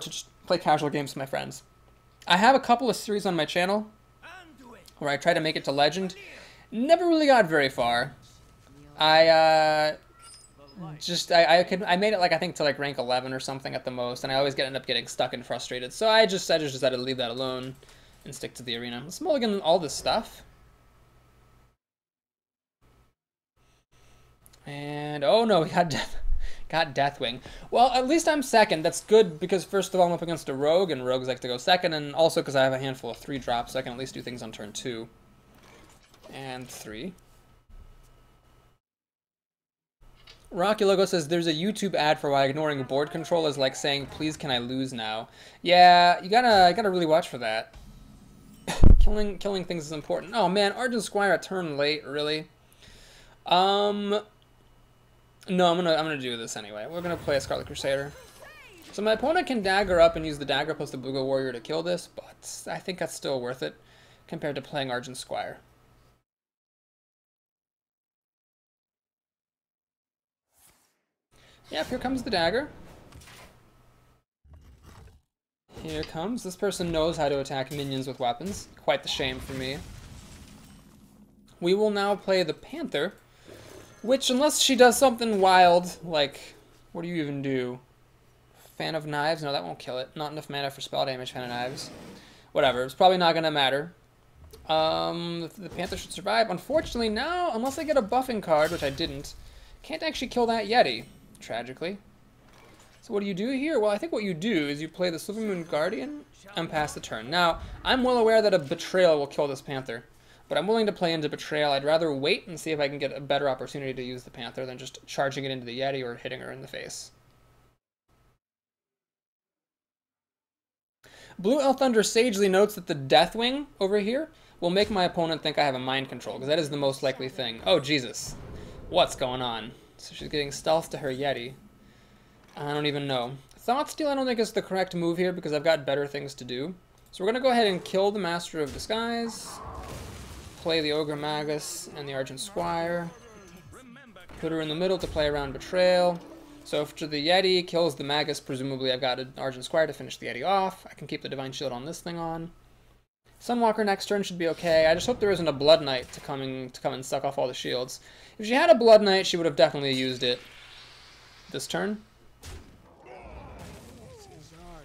just play casual games with my friends. I have a couple of series on my channel where I try to make it to Legend. Never really got very far. I made it like I think to like rank 11 or something at the most, and I always end up getting stuck and frustrated. So I just decided to leave that alone and stick to the arena. Let's mulligan all this stuff. And oh no, we got Deathwing. Well, at least I'm second. That's good because first of all I'm up against a rogue, and rogues like to go second, and also because I have a handful of 3 drops, so I can at least do things on turn 2 and 3. Rocky Logo says there's a YouTube ad for why ignoring board control is like saying, "Please, can I lose now?" Yeah, you gotta really watch for that. killing things is important. Oh man, Argent Squire a turn late, really. No, I'm gonna do this anyway. We're gonna play a Scarlet Crusader. So my opponent can dagger up and use the dagger plus the Booga Warrior to kill this, but I think that's still worth it compared to playing Argent Squire. Yep, here comes the dagger. Here comes. This person knows how to attack minions with weapons. Quite the shame for me. We will now play the Panther, which, unless she does something wild, like, what do you even do? Fan of Knives? No, that won't kill it. Not enough mana for spell damage, Fan of Knives. Whatever, it's probably not going to matter. The Panther should survive. Unfortunately, now, unless I get a buffing card, which I didn't, can't actually kill that Yeti, tragically. So what do you do here? Well, I think what you do is you play the Silvermoon Guardian and pass the turn. Now, I'm well aware that a Betrayal will kill this Panther, but I'm willing to play into Betrayal. I'd rather wait and see if I can get a better opportunity to use the Panther than just charging it into the Yeti or hitting her in the face. Blue Elf Thunder sagely notes that the Deathwing over here will make my opponent think I have a mind control, because that is the most likely thing. Oh, Jesus. What's going on? So she's getting stealth to her Yeti. I don't even know. Thought Steal I don't think is the correct move here because I've got better things to do. So we're going to go ahead and kill the Master of Disguise. Play the Ogre Magus and the Argent Squire. Put her in the middle to play around Betrayal. So after the Yeti kills the Magus, presumably I've got an Argent Squire to finish the Yeti off. I can keep the Divine Shield on this thing on. Sunwalker next turn should be okay. I just hope there isn't a Blood Knight to come and suck off all the shields. If she had a Blood Knight, she would have definitely used it this turn.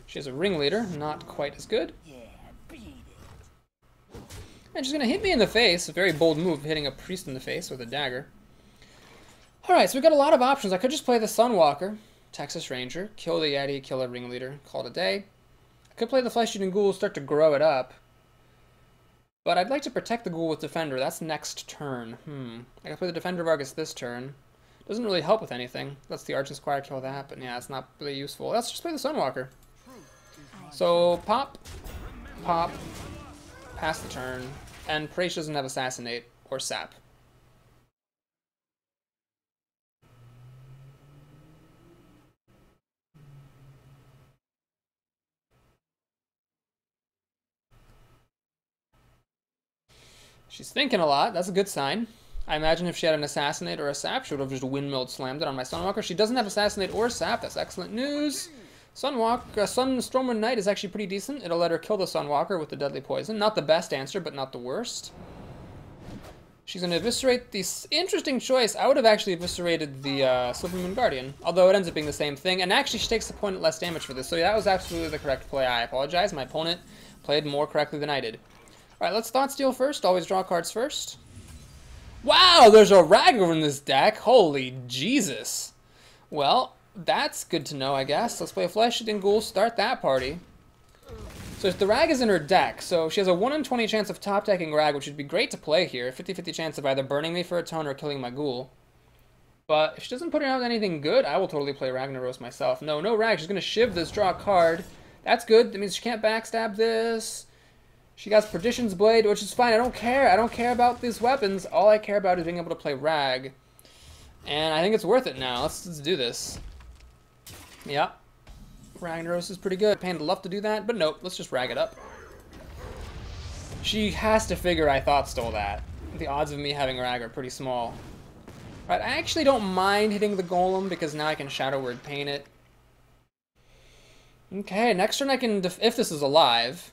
She has a Ringleader, not quite as good. And she's going to hit me in the face. A very bold move, hitting a priest in the face with a dagger. Alright, so we've got a lot of options. I could just play the Sunwalker, Texas Ranger, kill the Yeti, kill a Ringleader, call it a day. I could play the Flesh-Eating Ghoul, start to grow it up. But I'd like to protect the Ghoul with Defender. That's next turn. I could play the Defender of Argus this turn. Doesn't really help with anything. Let's the Arch Squire kill that, but yeah, it's not really useful. Let's just play the Sunwalker. So, pop, pop, pass the turn, and pray she doesn't have Assassinate or Sap. She's thinking a lot. That's a good sign. I imagine if she had an Assassinate or a Sap, she would have just windmilled slammed it on my Sunwalker. She doesn't have Assassinate or Sap. That's excellent news. Sunstormer Knight is actually pretty decent. It'll let her kill the Sunwalker with the deadly poison. Not the best answer, but not the worst. She's going to eviscerate the interesting choice. I would have actually eviscerated the Silvermoon Guardian, although it ends up being the same thing. And actually, she takes the point at less damage for this. So yeah, that was absolutely the correct play. I apologize. My opponent played more correctly than I did. All right, let's Thought Steal first. Always draw cards first. Wow, there's a Ragnar in this deck. Holy Jesus. Well, that's good to know, I guess. Let's play a Flesh-Eating Ghoul, start that party. So if the Rag is in her deck, so she has a 1 in 20 chance of top-decking Rag, which would be great to play here. 50-50 chance of either burning me for a ton or killing my Ghoul. But if she doesn't put out anything good, I will totally play Ragnaros myself. No Rag. She's going to Shiv this, draw a card. That's good. That means she can't backstab this. She got Perdition's Blade, which is fine. I don't care. I don't care about these weapons. All I care about is being able to play Rag. And I think it's worth it now. Let's do this. Yeah. Ragnaros is pretty good. Pain to love to do that, but nope. Let's just Rag it up. She has to figure I Thought Stole that. The odds of me having Rag are pretty small. Right, I actually don't mind hitting the Golem because now I can Shadow Word Paint it. Okay, next turn I can, if this is alive,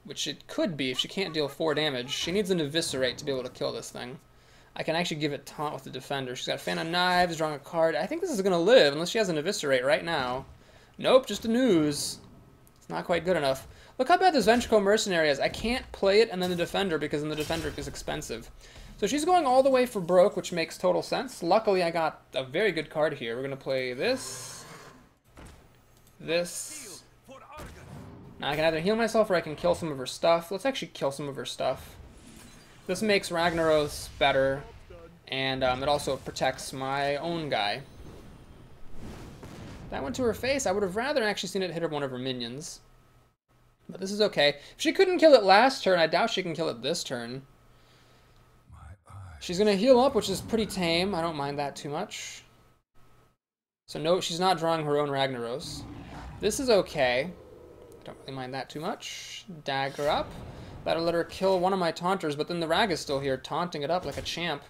which it could be if she can't deal 4 damage. She needs an Eviscerate to be able to kill this thing. I can actually give it Taunt with the Defender. She's got Fan of Knives, drawing a card. I think this is going to live unless she has an Eviscerate right now. Nope, just a News. It's not quite good enough. Look how bad this Ventricle Mercenary is. I can't play it and then the Defender because then the Defender is expensive. So she's going all the way for broke, which makes total sense. Luckily, I got a very good card here. We're going to play this. This. Now I can either heal myself or I can kill some of her stuff. Let's actually kill some of her stuff. This makes Ragnaros better, and it also protects my own guy. That went to her face. I would have rather actually seen it hit one of her minions. But this is okay. If she couldn't kill it last turn, I doubt she can kill it this turn. She's going to heal up, which is pretty tame. I don't mind that too much. So no, she's not drawing her own Ragnaros. This is okay. Don't really mind that too much. Dagger up. That'll let her kill one of my taunters, but then the Rag is still here, taunting it up like a champ.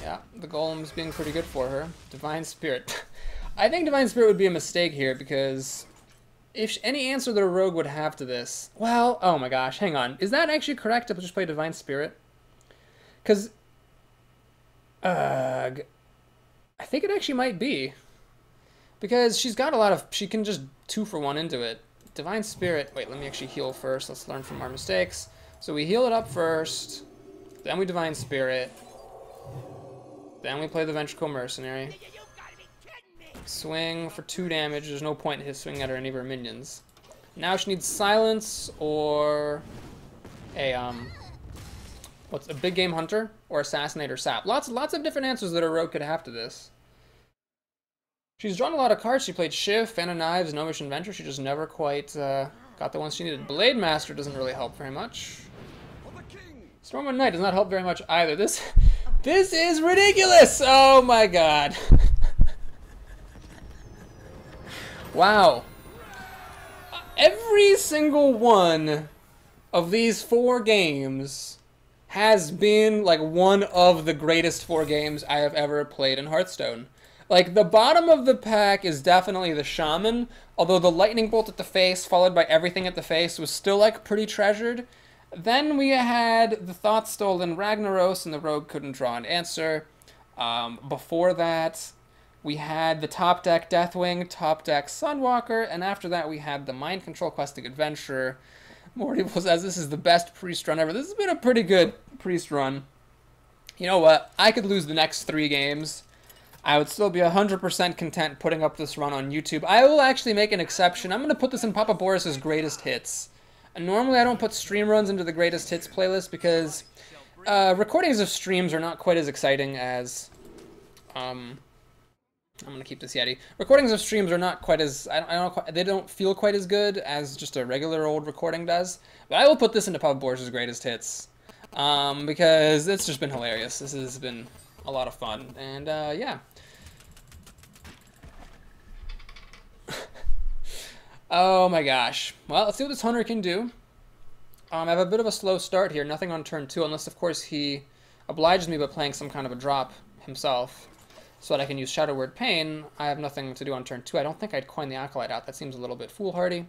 Yeah, the Golem's being pretty good for her. Divine Spirit. I think Divine Spirit would be a mistake here, because if any answer that a rogue would have to this... Well, oh my gosh, hang on. Is that actually correct to just play Divine Spirit? Because... I think it actually might be. Because she's got a lot of... She can just 2-for-1 into it. Divine Spirit... Wait, let me actually heal first. Let's learn from our mistakes. So we heal it up first. Then we Divine Spirit. Then we play the Ventricle Mercenary. Swing for 2 damage. There's no point in his swinging at her any of her minions. Now she needs Silence or a what's a Big Game Hunter or Assassinate or Sap. Lots of different answers that a rogue could have to this. She's drawn a lot of cards. She played Shiv, Fan of Knives, No Mission Venture. She just never quite got the ones she needed. Blade Master doesn't really help very much. Stormwind Knight does not help very much either. This is ridiculous! Oh my god. Wow. Every single one of these 4 games has been like one of the greatest 4 games I have ever played in Hearthstone. Like, the bottom of the pack is definitely the Shaman, although the Lightning Bolt at the face, followed by everything at the face, was still, like, pretty treasured. Then we had the Thought Stolen Ragnaros, and the Rogue couldn't draw an answer. Before that, we had the top deck Deathwing, top deck Sunwalker, and after that we had the Mind Control Questing Adventurer. Morty says this is the best priest run ever. This has been a pretty good priest run. You know what? I could lose the next 3 games. I would still be 100% content putting up this run on YouTube. I will actually make an exception. I'm going to put this in Papa Boris's greatest hits. And normally I don't put stream runs into the greatest hits playlist because recordings of streams are not quite as exciting as... I'm going to keep this Yeti. Recordings of streams are not quite as... they don't feel quite as good as just a regular old recording does. But I will put this into Papa Boris's greatest hits. Because it's just been hilarious. This has been a lot of fun. And, yeah. Oh my gosh. Well, let's see what this hunter can do. I have a bit of a slow start here. Nothing on turn 2, unless, of course, he obliges me by playing some kind of a drop himself so that I can use Shadow Word Pain. I have nothing to do on turn 2. I don't think I'd coin the Acolyte out. That seems a little bit foolhardy.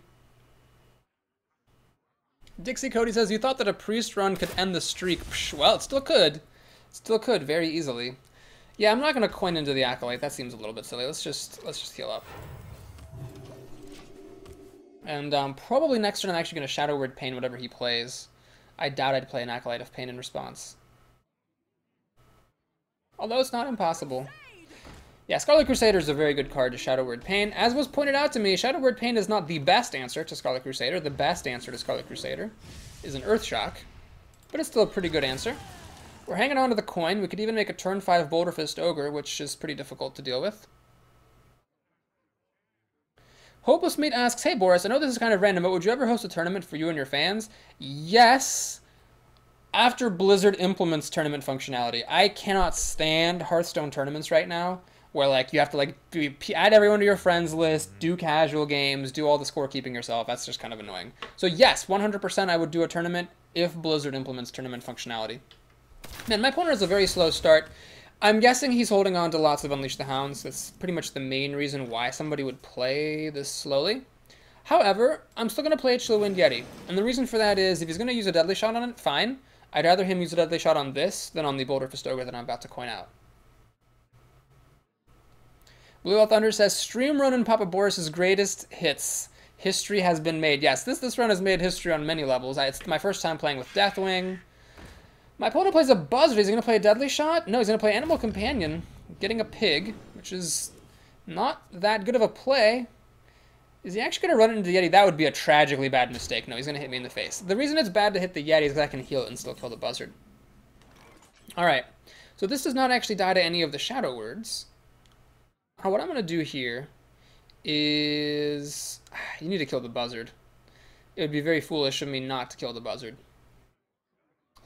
Dixie Cody says, you thought that a priest run could end the streak. Psh, well, it still could. It still could very easily. Yeah, I'm not going to coin into the Acolyte. That seems a little bit silly. Let's just heal up. And probably next turn I'm actually going to Shadow Word Pain whatever he plays. I doubt I'd play an Acolyte of Pain in response. Although it's not impossible. Yeah, Scarlet Crusader is a very good card to Shadow Word Pain. As was pointed out to me, Shadow Word Pain is not the best answer to Scarlet Crusader. The best answer to Scarlet Crusader is an Earthshock. But it's still a pretty good answer. We're hanging on to the coin. We could even make a turn 5 Boulder Fist Ogre, which is pretty difficult to deal with. Hopeless Meat asks, hey Boris, I know this is kind of random, but would you ever host a tournament for you and your fans? Yes, after Blizzard implements tournament functionality. I cannot stand Hearthstone tournaments right now, where like you have to like add everyone to your friends list, do casual games, do all the scorekeeping yourself. That's just kind of annoying. So yes, 100% I would do a tournament if Blizzard implements tournament functionality. Man, my opponent has a very slow start. I'm guessing he's holding on to lots of Unleash the Hounds. That's pretty much the main reason why somebody would play this slowly. However, I'm still going to play a Chillwind Yeti. And the reason for that is, if he's going to use a Deadly Shot on it, fine. I'd rather him use a Deadly Shot on this than on the Boulder Fist Ogre that I'm about to coin out. Blue Out Thunder says, stream run in Papa Boris's greatest hits. History has been made. Yes, this run has made history on many levels. It's my first time playing with Deathwing. My opponent plays a Buzzard. Is he going to play a Deadly Shot? No, he's going to play Animal Companion, getting a Pig, which is not that good of a play. Is he actually going to run it into the Yeti? That would be a tragically bad mistake. No, he's going to hit me in the face. The reason it's bad to hit the Yeti is because I can heal it and still kill the Buzzard. Alright, so this does not actually die to any of the Shadow Words. Now, what I'm going to do here is... You need to kill the Buzzard. It would be very foolish of me not to kill the Buzzard.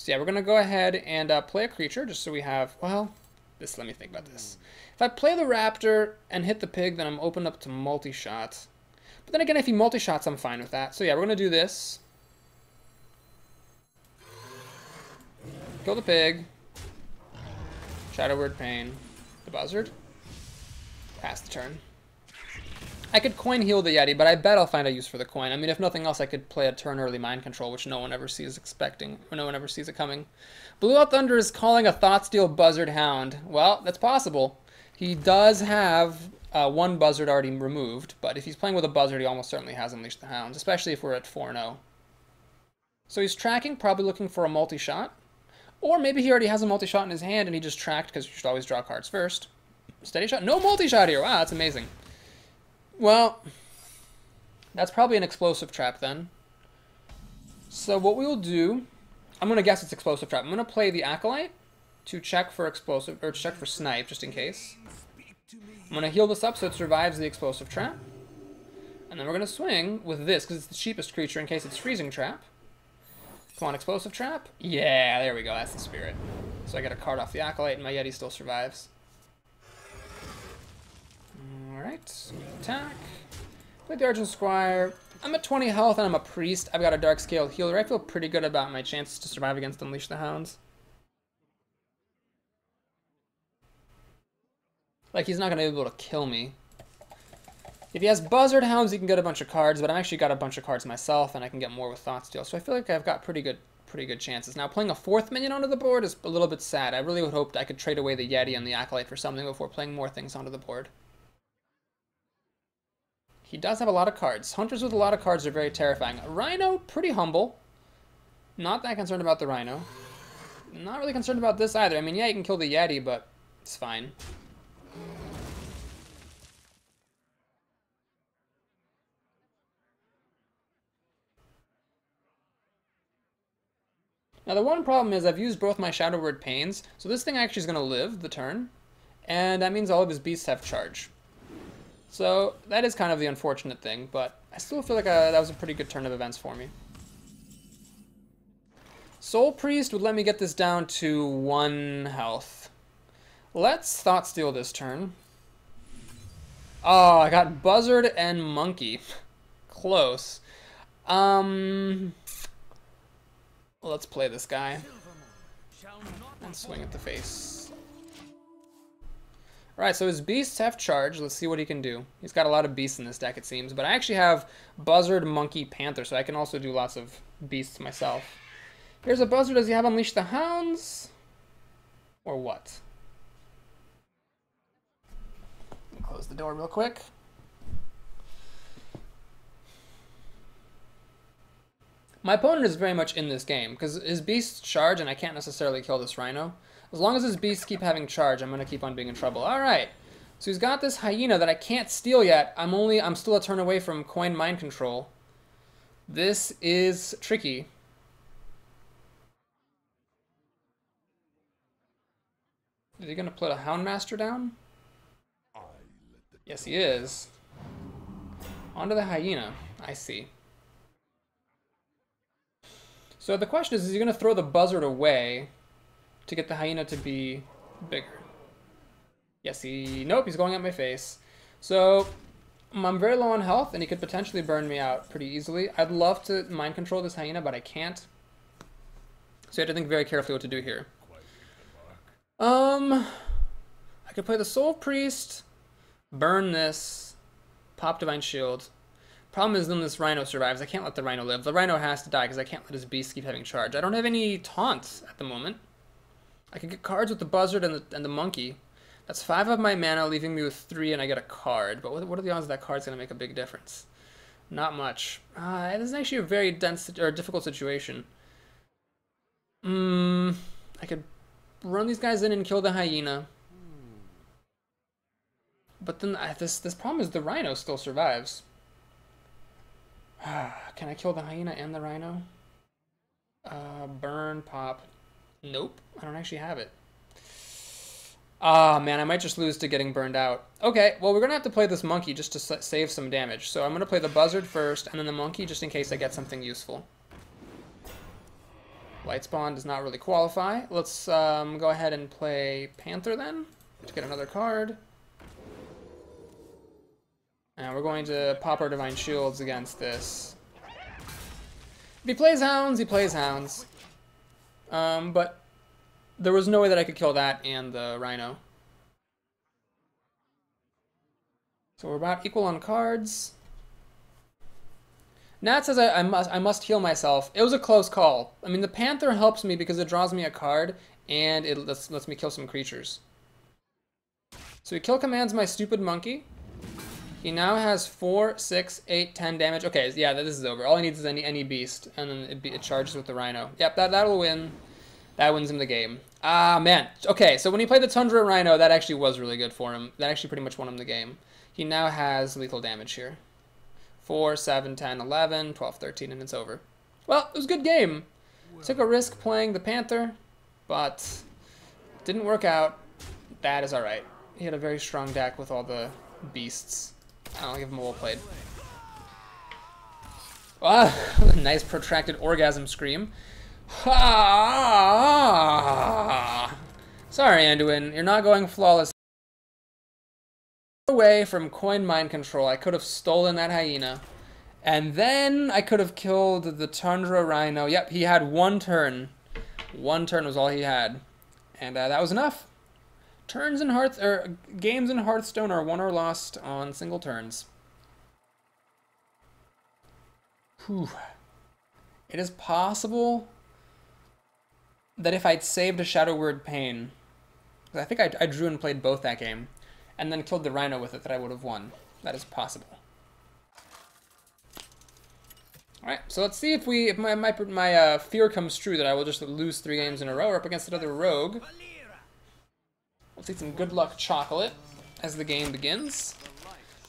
So yeah, we're going to go ahead and play a creature, just so we have, well, let me think about this. If I play the Raptor and hit the Pig, then I'm open up to multi-shot. But then again, if he multi-shots, I'm fine with that. So yeah, we're going to do this. Kill the Pig. Shadow Word Pain. The Buzzard. Pass the turn. I could coin heal the Yeti, but I bet I'll find a use for the coin. I mean, if nothing else, I could play a turn early mind control, which no one ever sees no one ever sees it coming. Blue Out Thunder is calling a Thoughtsteel Buzzard Hound. Well, that's possible. He does have one Buzzard already removed, but if he's playing with a Buzzard, he almost certainly has Unleashed the Hounds, especially if we're at 4-0. So he's tracking, probably looking for a multi-shot. Or maybe he already has a multi-shot in his hand and he just tracked because you should always draw cards first. Steady shot. No multi-shot here. Wow, that's amazing. Well, that's probably an explosive trap then. So what we will do, I'm going to guess it's explosive trap. I'm going to play the Acolyte to check for explosive, or check for snipe, just in case. I'm going to heal this up so it survives the explosive trap. And then we're going to swing with this, because it's the cheapest creature in case it's freezing trap. Come on, explosive trap. Yeah, there we go. That's the spirit. So I get a card off the Acolyte, and my Yeti still survives. Alright, attack. Play the Argent Squire. I'm at 20 health and I'm a priest. I've got a Dark Scale Healer. I feel pretty good about my chances to survive against Unleash the Hounds. Like, he's not going to be able to kill me. If he has Buzzard Hounds, he can get a bunch of cards, but I've actually got a bunch of cards myself, and I can get more with Thoughtsteel. So I feel like I've got pretty good chances. Now, playing a 4th minion onto the board is a little bit sad. I really would hope I could trade away the Yeti and the Acolyte for something before playing more things onto the board. He does have a lot of cards. Hunters with a lot of cards are very terrifying. Rhino, pretty humble. Not that concerned about the Rhino. Not really concerned about this either. I mean, yeah, you can kill the Yeti, but it's fine. Now the one problem is I've used both my Shadow Word Pains, so this thing actually is going to live the turn, and that means all of his beasts have charge. So that is kind of the unfortunate thing, but I still feel like that was a pretty good turn of events for me. Soul Priest would let me get this down to 1 health. Let's Thought Steal this turn. Oh, I got Buzzard and Monkey. Close. Let's play this guy and swing at the face. Alright, so his beasts have charge. Let's see what he can do. He's got a lot of beasts in this deck, it seems. But I actually have Buzzard, Monkey, Panther, so I can also do lots of beasts myself. Here's a Buzzard. Does he have Unleash the Hounds? Or what? Let me close the door real quick. My opponent is very much in this game, because his beasts charge, and I can't necessarily kill this Rhino. As long as his beasts keep having charge, I'm going to keep on being in trouble. Alright, so he's got this Hyena that I can't steal yet. I'm still a turn away from Coin Mind Control. This is tricky. Is he going to put a Houndmaster down? Yes, he is. Onto the Hyena. I see. So the question is he going to throw the Buzzard away to get the Hyena to be bigger? Yes, nope, he's going at my face. So I'm very low on health, and he could potentially burn me out pretty easily. I'd love to mind control this Hyena, but I can't. So you have to think very carefully what to do here. I could play the Soul Priest, burn this, pop Divine Shield. Problem is then this Rhino survives. I can't let the Rhino live. The Rhino has to die because I can't let his beast keep having charge. I don't have any taunts at the moment. I can get cards with the Buzzard and the Monkey. That's 5 of my mana, leaving me with 3, and I get a card. But what are the odds that card's going to make a big difference? Not much. This is actually a very dense or difficult situation. I could run these guys in and kill the Hyena. But then this problem is the Rhino still survives. Can I kill the Hyena and the Rhino? Burn, pop. Nope, I don't actually have it. Ah, man, I might just lose to getting burned out. Okay, well, we're going to have to play this Monkey just to save some damage. So I'm going to play the Buzzard first, and then the Monkey just in case I get something useful. Lightspawn does not really qualify. Let's go ahead and play Panther then to get another card. And we're going to pop our Divine Shields against this. If he plays Hounds, he plays Hounds. But there was no way that I could kill that and the Rhino. So we're about equal on cards. Nat says I must heal myself. It was a close call. I mean, the Panther helps me because it draws me a card and it lets me kill some creatures. So he kill commands my stupid Monkey. He now has 4, 6, 8, 10 damage. Okay, yeah, this is over. All he needs is any beast, and then it charges with the Rhino. Yep, that'll win. That wins him the game. Ah, man. Okay, so when he played the Tundra Rhino, that actually was really good for him. That actually pretty much won him the game. He now has lethal damage here. 4, 7, 10, 11, 12, 13, and it's over. Well, it was a good game. Took a risk playing the Panther, but didn't work out. That is alright. He had a very strong deck with all the beasts. I'll give him a well played. Ah, nice protracted orgasm scream. Ah! Sorry, Anduin, you're not going flawless. Away from Coin Mind Control, I could have stolen that Hyena. And then I could have killed the Tundra Rhino. Yep, he had 1 turn. 1 turn was all he had. And that was enough. Games in Hearthstone are won or lost on single turns. Whew. It is possible that if I'd saved a Shadow Word Pain, I think I drew and played both that game, and then killed the Rhino with it, that I would have won. That is possible. Alright, so let's see if my fear comes true that I will just lose 3 games in a row. We're up against another Rogue. We'll take some good luck chocolate as the game begins.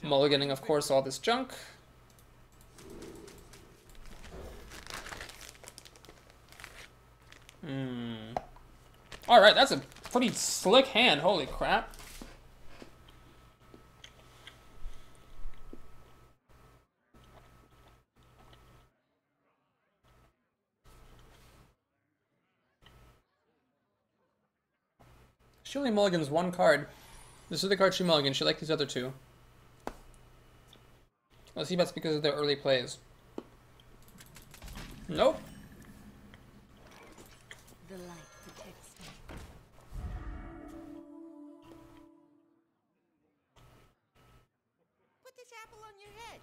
Mulliganing, of course, all this junk. Alright, that's a pretty slick hand. Holy crap. She only mulligans one card. This is the card she mulligans. She liked these other two. Let's see if that's because of their early plays. Nope. The light protects me. Put this apple on your head.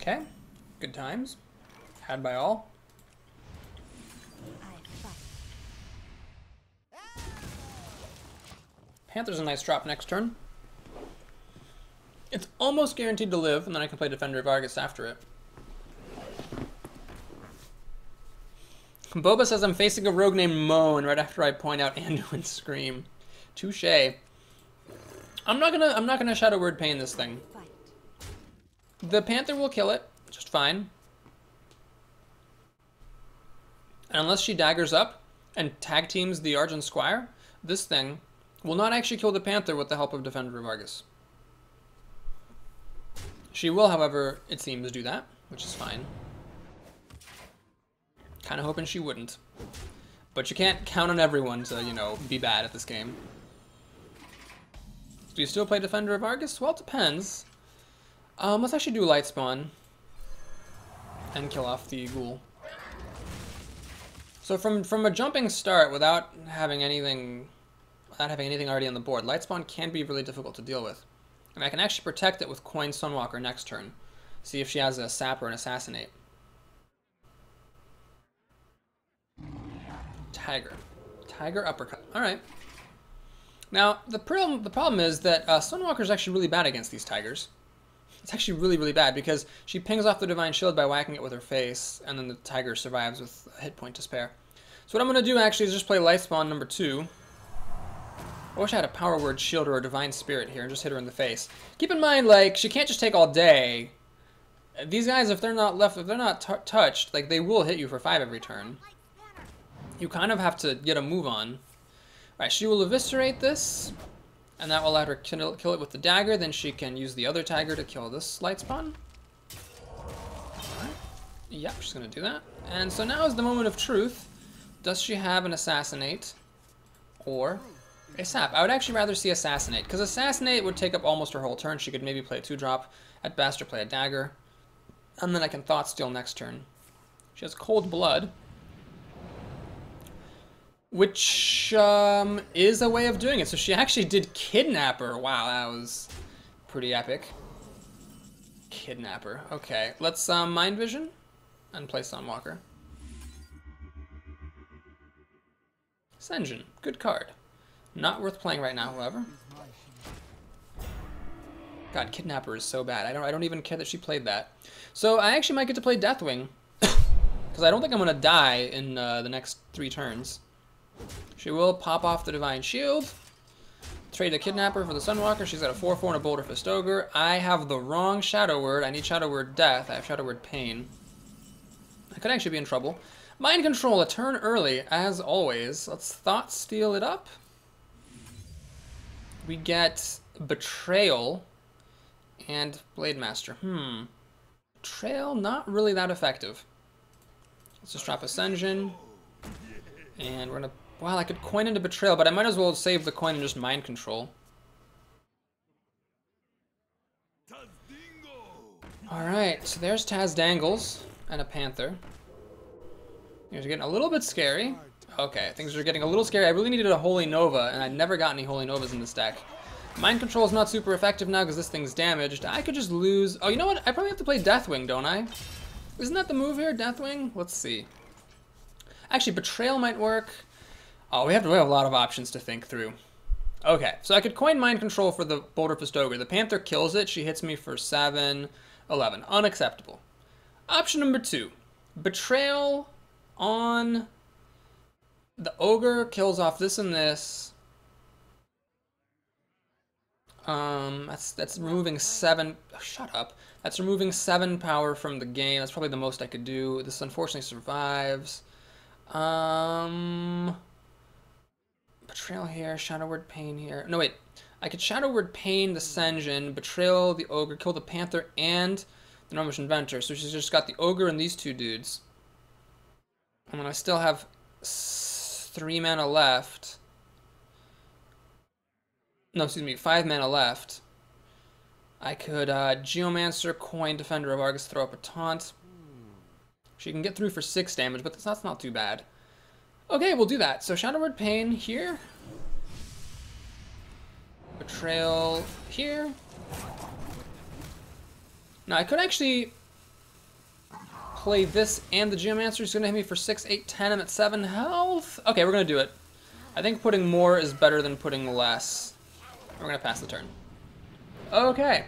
Okay. Good times. Had by all. I fight. Panther's a nice drop next turn. It's almost guaranteed to live, and then I can play Defender of Argus after it. Boba says I'm facing a rogue named Moan right after I point out Anduin's Scream. Touché. I'm not gonna Shadow Word Pain this thing. Fight. The Panther will kill it, just fine. And unless she daggers up and tag teams the Argent Squire, this thing will not actually kill the Panther with the help of Defender of Argus. She will, however, it seems, do that, which is fine. Kind of hoping she wouldn't. But you can't count on everyone to, you know, be bad at this game. Do you still play Defender of Argus? Well, it depends. Let's actually do Light Spawn. And kill off the ghoul. So from a jumping start without having anything already on the board, Light Spawn can be really difficult to deal with. And I can actually protect it with Coin Sunwalker next turn. See if she has a Sap or an Assassinate. Tiger. Tiger Uppercut. Alright. Now, the problem is that Sunwalker is actually really bad against these Tigers. It's actually really, really bad because she pings off the Divine Shield by whacking it with her face, and then the Tiger survives with a hit point to spare. So what I'm going to do actually is just play Light Spawn number 2. I wish I had a Power Word Shield or a Divine Spirit here and just hit her in the face. Keep in mind, like, she can't just take all day. These guys, if they're not touched, like, they will hit you for 5 every turn. You kind of have to get a move on. Right, she will eviscerate this, and that will let her kill it with the dagger. Then she can use the other Tiger to kill this Light Spawn. Right. Yep, she's going to do that. And so now is the moment of truth. Does she have an Assassinate or a Sap? I would actually rather see Assassinate, because Assassinate would take up almost her whole turn. She could maybe play a 2-drop, at best, or play a dagger. And then I can Thought Steal next turn. She has Cold Blood, which is a way of doing it. So she actually did Kidnapper. Wow, that was pretty epic. Kidnapper. Okay, let's Mind Vision and play Sunwalker. Sen'jin, good card. Not worth playing right now, however. God, Kidnapper is so bad. I don't even care that she played that. So I actually might get to play Deathwing, because I don't think I'm gonna die in the next 3 turns. She will pop off the Divine Shield, trade the Kidnapper for the Sunwalker. She's got a 4/4 and a Boulder Fist Ogre. I have the wrong Shadow Word. I need Shadow Word Death. I have Shadow Word Pain. I could actually be in trouble. Mind Control, a turn early, as always. Let's Thought Steal it up. We get Betrayal and Blade Master. Betrayal, not really that effective. Let's just drop a Sen'jin. And we're gonna... Well, I could coin into Betrayal, but I might as well save the coin and just Mind Control. Alright, so there's Taz Dangles and a Panther. Things are getting a little bit scary. Okay, things are getting a little scary. I really needed a Holy Nova, and I never got any Holy Novas in this deck. Mind Control is not super effective now because this thing's damaged. I could just lose... Oh, you know what? I probably have to play Deathwing, don't I? Isn't that the move here, Deathwing? Let's see. Actually, Betrayal might work. Oh, we have a lot of options to think through. Okay, so I could coin Mind Control for the Boulder Fist Ogre. The Panther kills it. She hits me for 7, 11. Unacceptable. Option number 2. Betrayal on the Ogre, kills off this and this. That's removing 7. Oh, shut up. That's removing 7 power from the game. That's probably the most I could do. This unfortunately survives. Betrayal here, Shadow Word Pain here. No, wait. I could Shadow Word Pain the Senjin, Betrayal the Ogre, kill the Panther, and the Gnomish Inventor. So she's just got the Ogre and these 2 dudes. And then I still have 3 mana left. No, excuse me, 5 mana left. I could Geomancer, Coin, Defender of Argus, throw up a taunt. She can get through for 6 damage, but that's not too bad. Okay, we'll do that. So Shadow Word Pain here. Betrayal here. Now I could actually play this and the Geomancer. Is going to hit me for 6, 8, 10. I'm at 7 health. Okay, we're going to do it. I think putting more is better than putting less. We're going to pass the turn. Okay.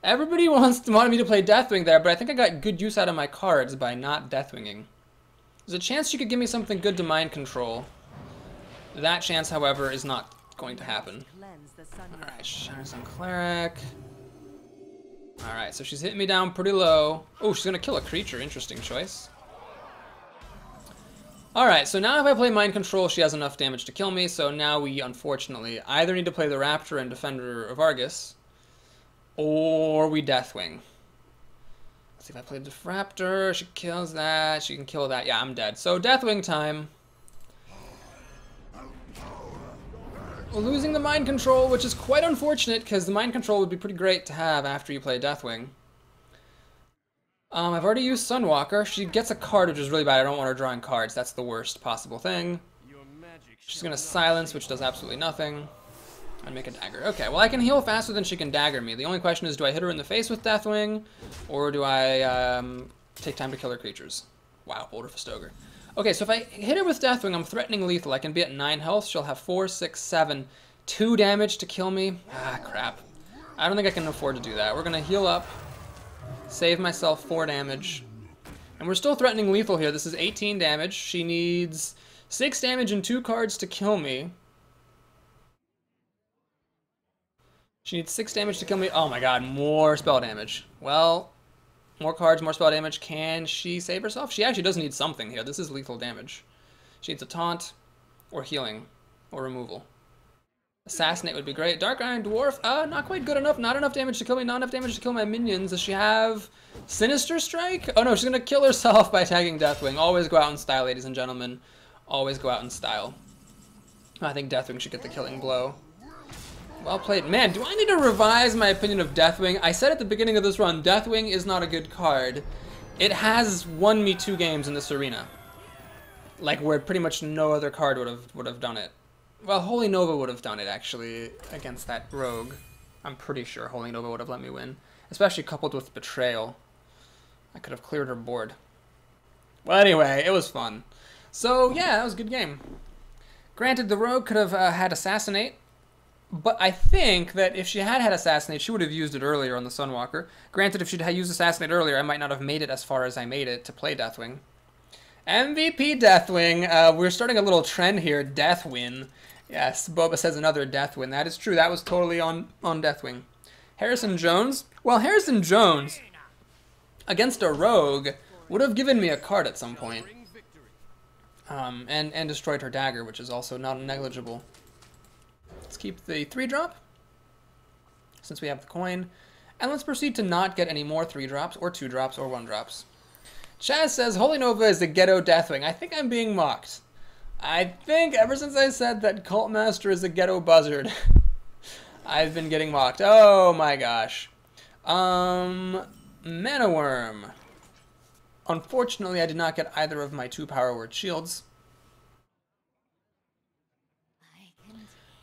Everybody wanted me to play Deathwing there, but I think I got good use out of my cards by not Deathwinging. There's a chance she could give me something good to mind control. That chance, however, is not going to happen. Alright, Shines on Cleric. Alright, so she's hitting me down pretty low. Oh, she's going to kill a creature. Interesting choice. Alright, so now if I play Mind Control, she has enough damage to kill me, so now we, unfortunately, either need to play the Raptor and Defender of Argus, or we Deathwing. Let's see if I play the Raptor, she kills that, she can kill that. Yeah, I'm dead. So Deathwing time. Losing the Mind Control, which is quite unfortunate, because the Mind Control would be pretty great to have after you play Deathwing. I've already used Sunwalker. She gets a card, which is really bad. I don't want her drawing cards. That's the worst possible thing. She's going to silence, which does absolutely nothing. And make a dagger. Okay, well I can heal faster than she can dagger me. The only question is, do I hit her in the face with Deathwing, or do I take time to kill her creatures? Wow, Boulder Fist Ogre. Okay, so if I hit her with Deathwing, I'm threatening lethal. I can be at 9 health. She'll have 4, 6, 7, 2 damage to kill me. Ah, crap. I don't think I can afford to do that. We're going to heal up. Save myself 4 damage. And we're still threatening lethal here. This is 18 damage. She needs 6 damage and 2 cards to kill me. She needs 6 damage to kill me. Oh my god, more spell damage. Well, more cards, more spell damage. Can she save herself? She actually does need something here. This is lethal damage. She needs a taunt, or healing, or removal. Assassinate would be great. Dark Iron Dwarf, not quite good enough. Not enough damage to kill me. Not enough damage to kill my minions. Does she have Sinister Strike? Oh no, she's gonna kill herself by tagging Deathwing. Always go out in style, ladies and gentlemen. Always go out in style. I think Deathwing should get the killing blow. Well played. Man, do I need to revise my opinion of Deathwing? I said at the beginning of this run, Deathwing is not a good card. It has won me 2 games in this arena. Like, where pretty much no other card would have done it. Well, Holy Nova would have done it, actually, against that rogue. I'm pretty sure Holy Nova would have let me win. Especially coupled with Betrayal. I could have cleared her board. Well, anyway, it was fun. So, yeah, that was a good game. Granted, the rogue could have had Assassinate. But I think that if she had Assassinate, she would have used it earlier on the Sunwalker. Granted, if she'd used Assassinate earlier, I might not have made it as far as I made it to play Deathwing. MVP Deathwing. We're starting a little trend here. Deathwin. Yes, Boba says another Deathwin. That is true. That was totally on Deathwing. Harrison Jones. Well, Harrison Jones, against a rogue, would have given me a card at some point. And destroyed her dagger, which is also not negligible. Let's keep the 3-drop, since we have the coin. And let's proceed to not get any more 3-drops, or 2-drops, or 1-drops. Chaz says, Holy Nova is a ghetto Deathwing. I think I'm being mocked. I think ever since I said that Cult Master is a ghetto buzzard, I've been getting mocked. Oh my gosh. Mana Worm. Unfortunately, I did not get either of my 2 Power Word shields.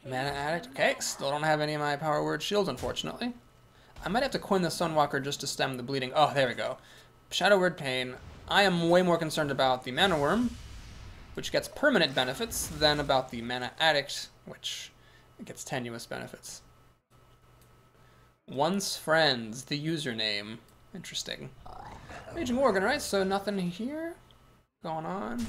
Mana Addict. Okay, still don't have any of my Power Word shields, unfortunately. I might have to coin the Sunwalker just to stem the bleeding. Oh, there we go. Shadow Word Pain. I am way more concerned about the Mana Worm, which gets permanent benefits, than about the Mana Addict, which gets tenuous benefits. Once Friends, the username. Interesting. Raging Worgen, right? So nothing here going on.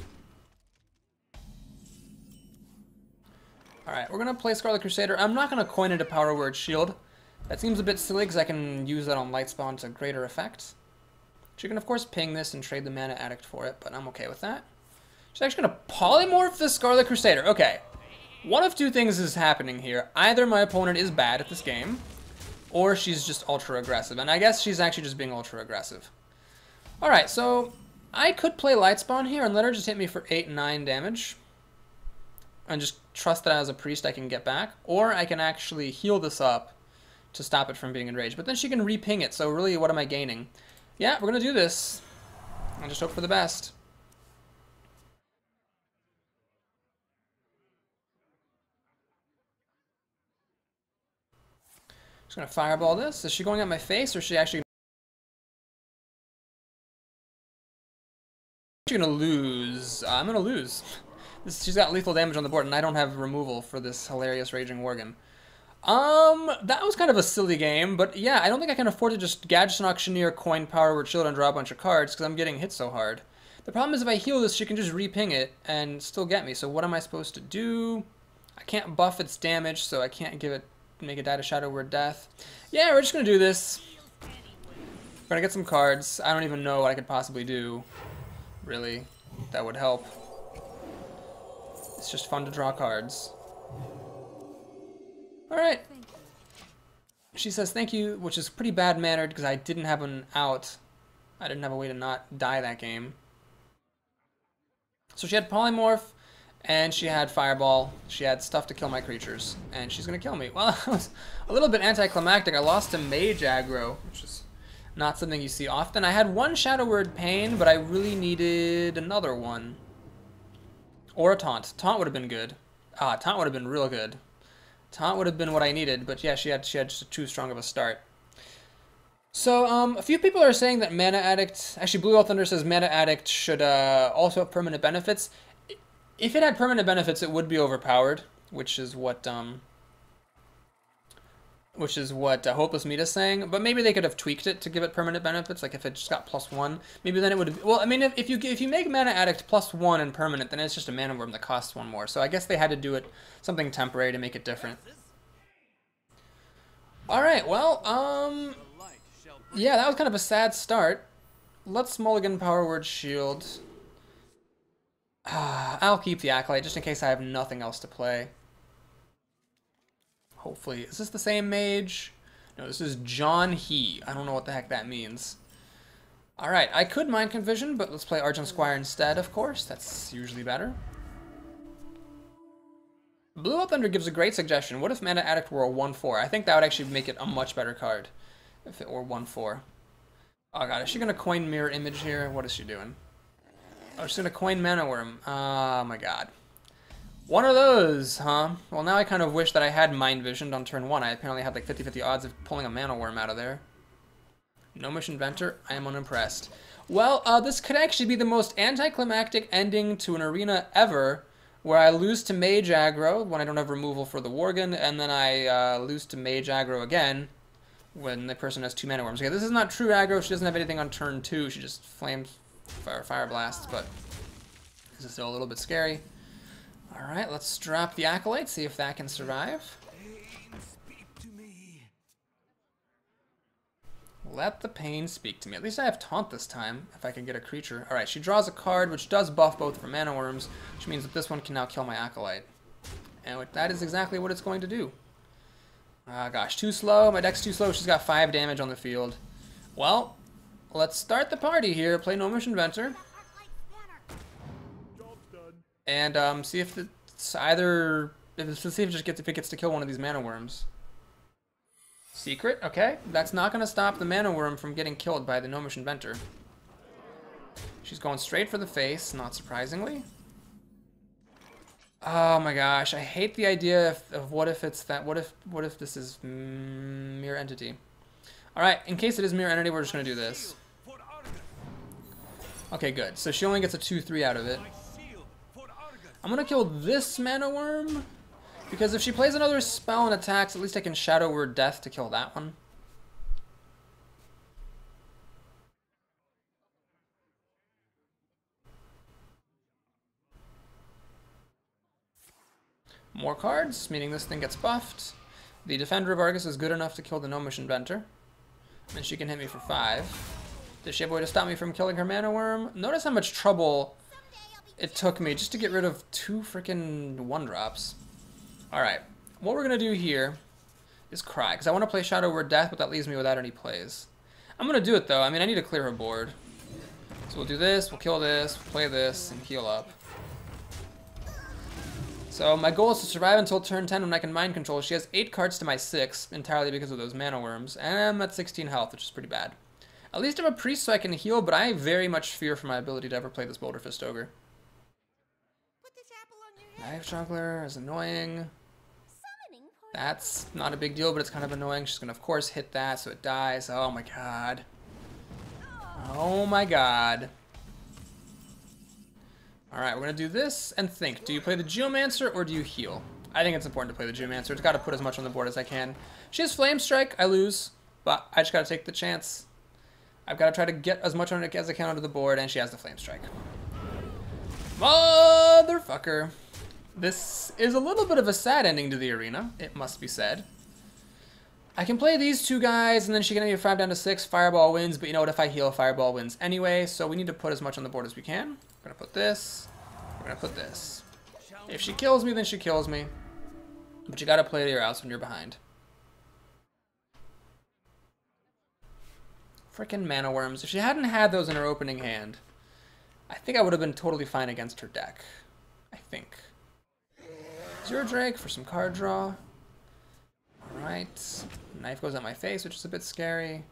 Alright, we're going to play Scarlet Crusader. I'm not going to coin it a Power Word Shield. That seems a bit silly because I can use that on Lightspawn to greater effect. She can, of course, ping this and trade the Mana Addict for it, but I'm okay with that. She's actually going to polymorph the Scarlet Crusader. Okay. One of two things is happening here. Either my opponent is bad at this game, or she's just ultra aggressive. And I guess she's actually just being ultra aggressive. Alright, so I could play Lightspawn here and let her just hit me for 8 and 9 damage. And just trust that as a priest I can get back. Or I can actually heal this up to stop it from being enraged. But then she can re-ping it, so really what am I gaining? Yeah, we're going to do this. I just hope for the best. Just going to fireball this. Is she going at my face, or is she actually going to lose? I'm going to lose. She's got lethal damage on the board, and I don't have removal for this hilarious Raging Worgen. That was kind of a silly game, but yeah, I don't think I can afford to just Gadgetzan Auctioneer, coin Power Word Shield, and draw a bunch of cards, because I'm getting hit so hard. The problem is if I heal this, she can just re-ping it and still get me, so what am I supposed to do? I can't buff its damage, so I can't make it die to Shadow Word Death. Yeah, we're just going to do this. We're going to get some cards. I don't even know what I could possibly do, really, that would help. It's just fun to draw cards. Alright. She says thank you, which is pretty bad-mannered because I didn't have an out. I didn't have a way to not die that game. So she had Polymorph, and she had Fireball. She had stuff to kill my creatures, and she's going to kill me. Well, I was a little bit anticlimactic. I lost to Mage aggro, which is not something you see often. I had one Shadow Word Pain, but I really needed another one. Or a Taunt. Taunt would have been good. Taunt would have been real good. Taunt would have been what I needed, but yeah, she had just too strong of a start. So, a few people are saying that Mana Addict... Actually, Blue Elf Thunder says Mana Addict should also have permanent benefits. If it had permanent benefits, it would be overpowered, which is what Hopeless Meat is saying. But maybe they could have tweaked it to give it permanent benefits, like if it just got +1. Maybe then it would... Well, I mean, if you make Mana Addict +1 and permanent, then it's just a Mana Worm that costs 1 more. So I guess they had to do it something temporary to make it different. Alright, well, yeah, that was kind of a sad start. Let's mulligan Power Word Shield. I'll keep the Acolyte just in case I have nothing else to play. Hopefully. Is this the same mage? No, this is John He. I don't know what the heck that means. Alright, I could Mind Confusion, but let's play Argent Squire instead, of course. That's usually better. Blue Elf Thunder gives a great suggestion. What if Mana Addict were a 1/4? I think that would actually make it a much better card if it were 1/4. Oh god, is she going to coin Mirror Image here? What is she doing? Oh, she's going to coin Mana Worm. Oh my god. One of those, huh? Well, now I kind of wish that I had Mind Visioned on turn 1. I apparently had like 50-50 odds of pulling a Mana Worm out of there. Gnomish Inventor, I am unimpressed. Well, this could actually be the most anticlimactic ending to an arena ever, where I lose to Mage aggro when I don't have removal for the Worgen, and then I lose to Mage aggro again when the person has 2 Mana Worms. Okay, this is not true aggro. She doesn't have anything on turn 2. She just flames fire blasts, but this is still a little bit scary. Alright, let's drop the Acolyte, see if that can survive. Let the pain speak to me. At least I have Taunt this time, if I can get a creature. Alright, she draws a card, which does buff both for Mana Worms, which means that this one can now kill my Acolyte. And that is exactly what it's going to do. Ah, gosh, too slow. My deck's too slow. She's got 5 damage on the field. Well, let's start the party here. Play Gnomish Inventor. And see if it's either... Let's see if it gets to kill one of these Mana Worms. Secret, okay. That's not going to stop the Mana Worm from getting killed by the Gnomish Inventor. She's going straight for the face, not surprisingly. Oh my gosh, I hate the idea of what if it's that. What if this is Mirror Entity? Alright, in case it is Mirror Entity, we're just going to do this. Okay, good. So she only gets a 2/3 out of it. I'm going to kill this Mana Worm. Because if she plays another spell and attacks, at least I can Shadow Word Death to kill that one. More cards, meaning this thing gets buffed. The Defender of Argus is good enough to kill the Gnomish Inventor. And she can hit me for 5. Does she have a way to stop me from killing her Mana Worm? Notice how much trouble it took me just to get rid of 2 freaking 1-drops. Alright, what we're going to do here is cry, because I want to play Shadow Word Death, but that leaves me without any plays. I'm going to do it, though. I mean, I need to clear her board. So we'll do this, we'll kill this, we'll play this, and heal up. So my goal is to survive until turn 10 when I can Mind Control. She has 8 cards to my 6, entirely because of those Mana Worms, and I'm at 16 health, which is pretty bad. At least I'm a priest so I can heal, but I very much fear for my ability to ever play this Boulder Fist Ogre. Knife Juggler is annoying. That's not a big deal, but it's kind of annoying. She's gonna, of course, hit that, so it dies. Oh my god. Oh my god. Alright, we're gonna do this and think. Do you play the Geomancer or do you heal? I think it's important to play the Geomancer. It's gotta put as much on the board as I can. She has Flame Strike, I lose, but I just gotta take the chance. I've gotta try to get as much on it as I can onto the board, and she has the Flame Strike. Motherfucker. This is a little bit of a sad ending to the arena, it must be said. I can play these 2 guys, and then she can get 5 down to 6, Fireball wins, but you know what, if I heal, Fireball wins anyway, so we need to put as much on the board as we can. We're gonna put this, we're gonna put this. If she kills me, then she kills me. But you gotta play your outs when you're behind. Frickin' Mana Worms. If she hadn't had those in her opening hand, I think I would have been totally fine against her deck. I think. Zero Drake for some card draw. Alright. Knife goes at my face, which is a bit scary.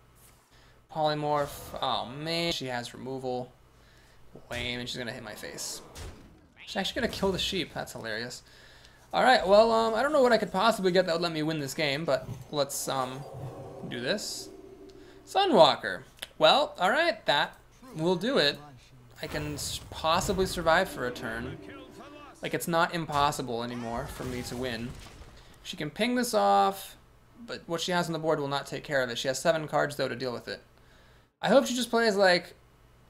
Polymorph. Oh man, she has removal. Lame, and she's gonna hit my face. She's actually gonna kill the sheep. That's hilarious. Alright, well, I don't know what I could possibly get that would let me win this game, but let's do this. Sunwalker. Well, alright, that will do it. I can possibly survive for a turn. Like, it's not impossible anymore for me to win. She can ping this off, but what she has on the board will not take care of it. She has 7 cards, though, to deal with it. I hope she just plays, like,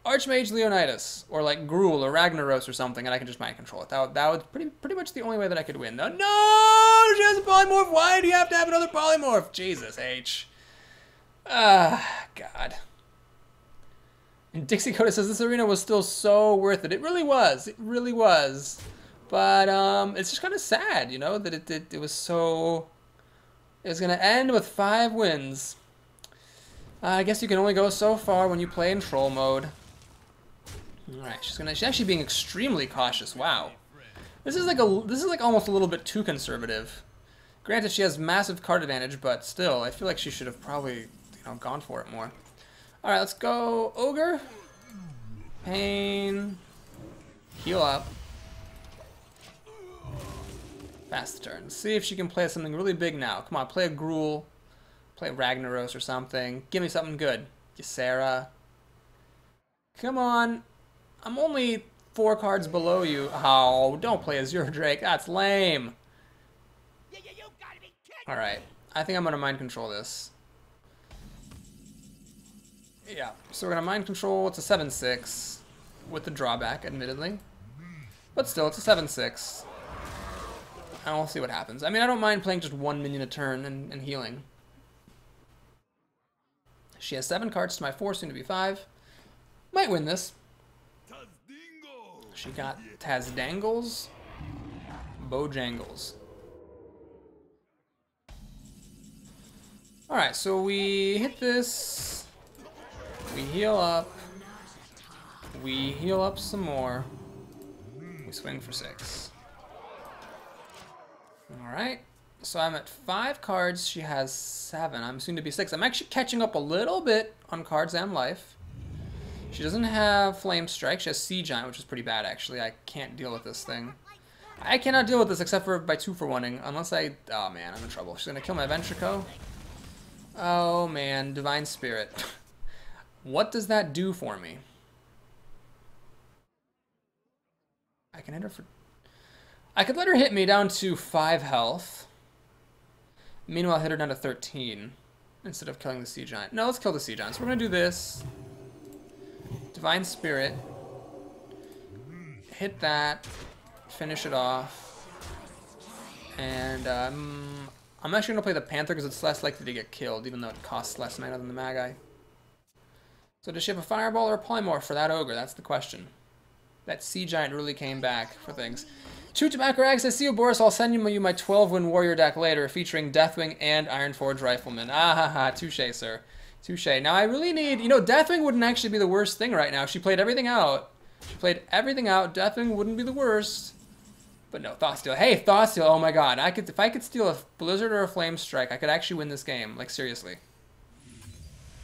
Archmage Leonidas, or, like, Gruul, or Ragnaros, or something, and I can just Mind Control it. That was pretty much the only way that I could win. No, she has a Polymorph! Why do you have to have another Polymorph? Jesus H. God. And Dixie Coda says, this arena was still so worth it. It really was. It really was. But it's just kind of sad, you know, that it was so... It was going to end with 5 wins. I guess you can only go so far when you play in troll mode. Alright, she's actually being extremely cautious. Wow. This is like almost a little bit too conservative. Granted, she has massive card advantage, but still, I feel like she should have probably, gone for it more. Alright, let's go Ogre. Pain. Heal up. Fast turn. See if she can play something really big now. Come on, play a Gruul. Play Ragnaros or something. Give me something good. Ysera. Come on. I'm only 4 cards below you. Oh, don't play a Zero Drake. That's lame. Alright. I think I'm going to Mind Control this. Yeah. So we're going to Mind Control. It's a 7-6. With the drawback, admittedly. But still, it's a 7-6. And we'll see what happens. I mean, I don't mind playing just 1 minion a turn and healing. She has 7 cards to my 4, soon to be 5. Might win this. She got Tazdangles, Bojangles. Alright, so we hit this. We heal up. We heal up some more. We swing for 6. Alright, so I'm at 5 cards. She has 7. I'm soon to be 6. I'm actually catching up a little bit on cards and life. She doesn't have Flame Strike. She has Sea Giant, which is pretty bad, actually. I can't deal with this thing. I cannot deal with this except for by 2-for-1-ing, unless I... Oh, man, I'm in trouble. She's going to kill my Ventrico. Oh, man, Divine Spirit. What does that do for me? I can hit her for... I could let her hit me down to 5 health. Meanwhile, hit her down to 13 instead of killing the Sea Giant. No, let's kill the Sea Giant. So we're going to do this. Divine Spirit. Hit that. Finish it off. And I'm actually going to play the Panther because it's less likely to get killed, even though it costs less mana than the Magi. So does she have a Fireball or a Polymorph for that Ogre? That's the question. That Sea Giant really came back for things. Shoot Tobacco Rags, I see you, Boris. I'll send you my 12-win warrior deck later, featuring Deathwing and Ironforge Rifleman. Ah ha ha, touche, sir. Touche. Now I really need, Deathwing wouldn't actually be the worst thing right now. If she played everything out. Deathwing wouldn't be the worst. But no, Thoughtsteal. Hey, Thoughtsteal, oh my god. If I could steal a Blizzard or a Flame Strike, I could actually win this game. Like, seriously.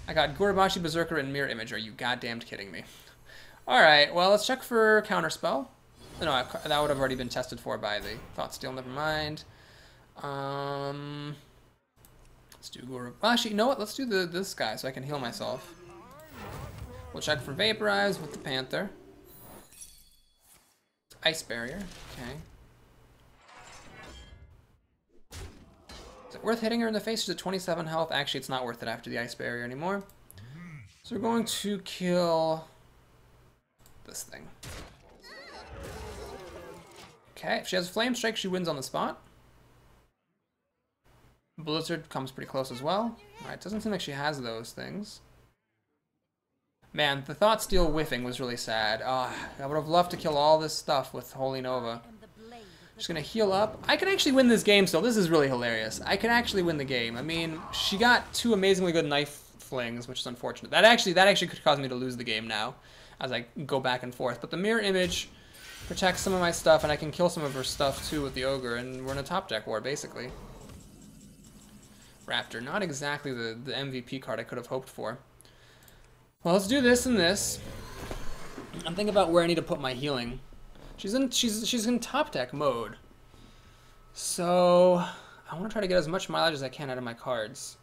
I got Gurabashi, Berserker, and Mirror Image. Are you goddamned kidding me? Alright, well, let's check for Counterspell. No, that would have already been tested for by the Thoughtsteal, never mind. Let's do Gurabashi. You know what? Let's do this guy so I can heal myself. We'll check for Vaporize with the Panther. Ice Barrier, okay. Is it worth hitting her in the face? She's at 27 health. Actually, it's not worth it after the Ice Barrier anymore. So we're going to kill this thing. Okay, if she has Flame Strike, she wins on the spot. Blizzard comes pretty close as well. Alright, doesn't seem like she has those things. Man, the Thoughtsteal whiffing was really sad. I would have loved to kill all this stuff with Holy Nova. Just gonna heal up. I can actually win this game still. This is really hilarious. I can actually win the game. I mean, she got 2 amazingly good knife flings, which is unfortunate. That actually could cause me to lose the game now, as I go back and forth. But the Mirror Image protects some of my stuff, and I can kill some of her stuff too with the Ogre, and we're in a top deck war, basically. Raptor, not exactly the MVP card I could have hoped for. Well, let's do this and this. I'm thinking about where I need to put my healing. She's in top deck mode. So I want to try to get as much mileage as I can out of my cards.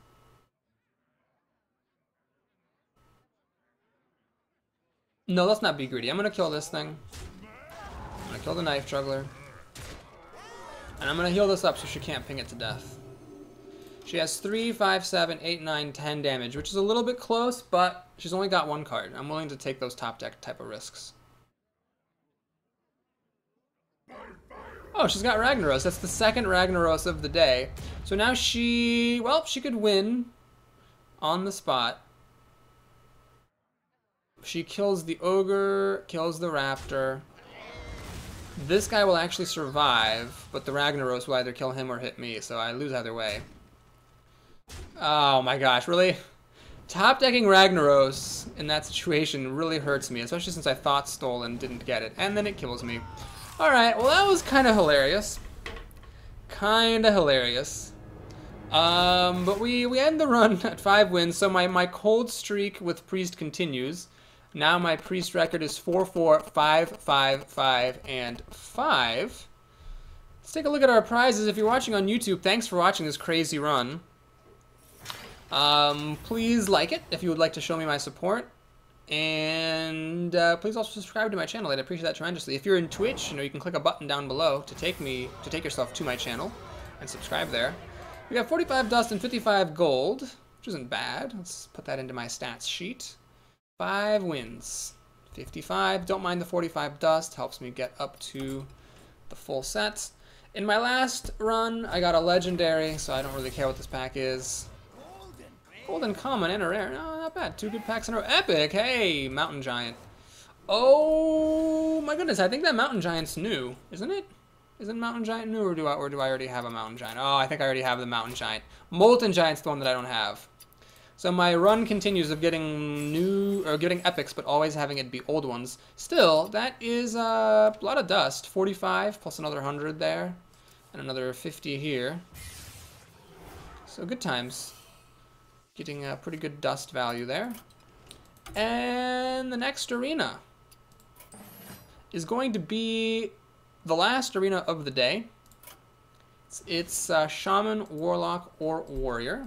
No, let's not be greedy. I'm going to kill this thing. I'm going to kill the Knife Juggler. And I'm going to heal this up so she can't ping it to death. She has 3, 5, 7, 8, 9, 10 damage, which is a little bit close, but she's only got 1 card. I'm willing to take those top deck type of risks. Oh, she's got Ragnaros. That's the second Ragnaros of the day. So now she could win on the spot. She kills the Ogre, kills the Raptor. This guy will actually survive, but the Ragnaros will either kill him or hit me, so I lose either way. Oh my gosh, really? Top decking Ragnaros in that situation really hurts me, especially since I thought stole and didn't get it, and then it kills me. Alright, well that was kind of hilarious. But we end the run at 5 wins, so my cold streak with Priest continues. Now my Priest record is 4, 4, 5, 5, 5, and 5. Let's take a look at our prizes. If you're watching on YouTube, thanks for watching this crazy run. Please like it if you would like to show me my support. And please also subscribe to my channel. I'd appreciate that tremendously. If you're in Twitch, you can click a button down below to take yourself to my channel and subscribe there. We got 45 dust and 55 gold, which isn't bad. Let's put that into my stats sheet. 5 wins. 55. Don't mind the 45 dust. Helps me get up to the full set. In my last run, I got a legendary, so I don't really care what this pack is. Golden common and a rare. No, not bad. 2 good packs in a row. Epic. Hey, Mountain Giant. Oh my goodness. I think that Mountain Giant's new, isn't it? Isn't Mountain Giant new, or do I already have a Mountain Giant? Oh, I think I already have the Mountain Giant. Molten Giant's the one that I don't have. So my run continues of getting epics, but always having it be old ones. Still, that is a lot of dust. 45 plus another 100 there, and another 50 here. So good times. Getting a pretty good dust value there. And the next arena is going to be the last arena of the day. It's Shaman, Warlock, or Warrior.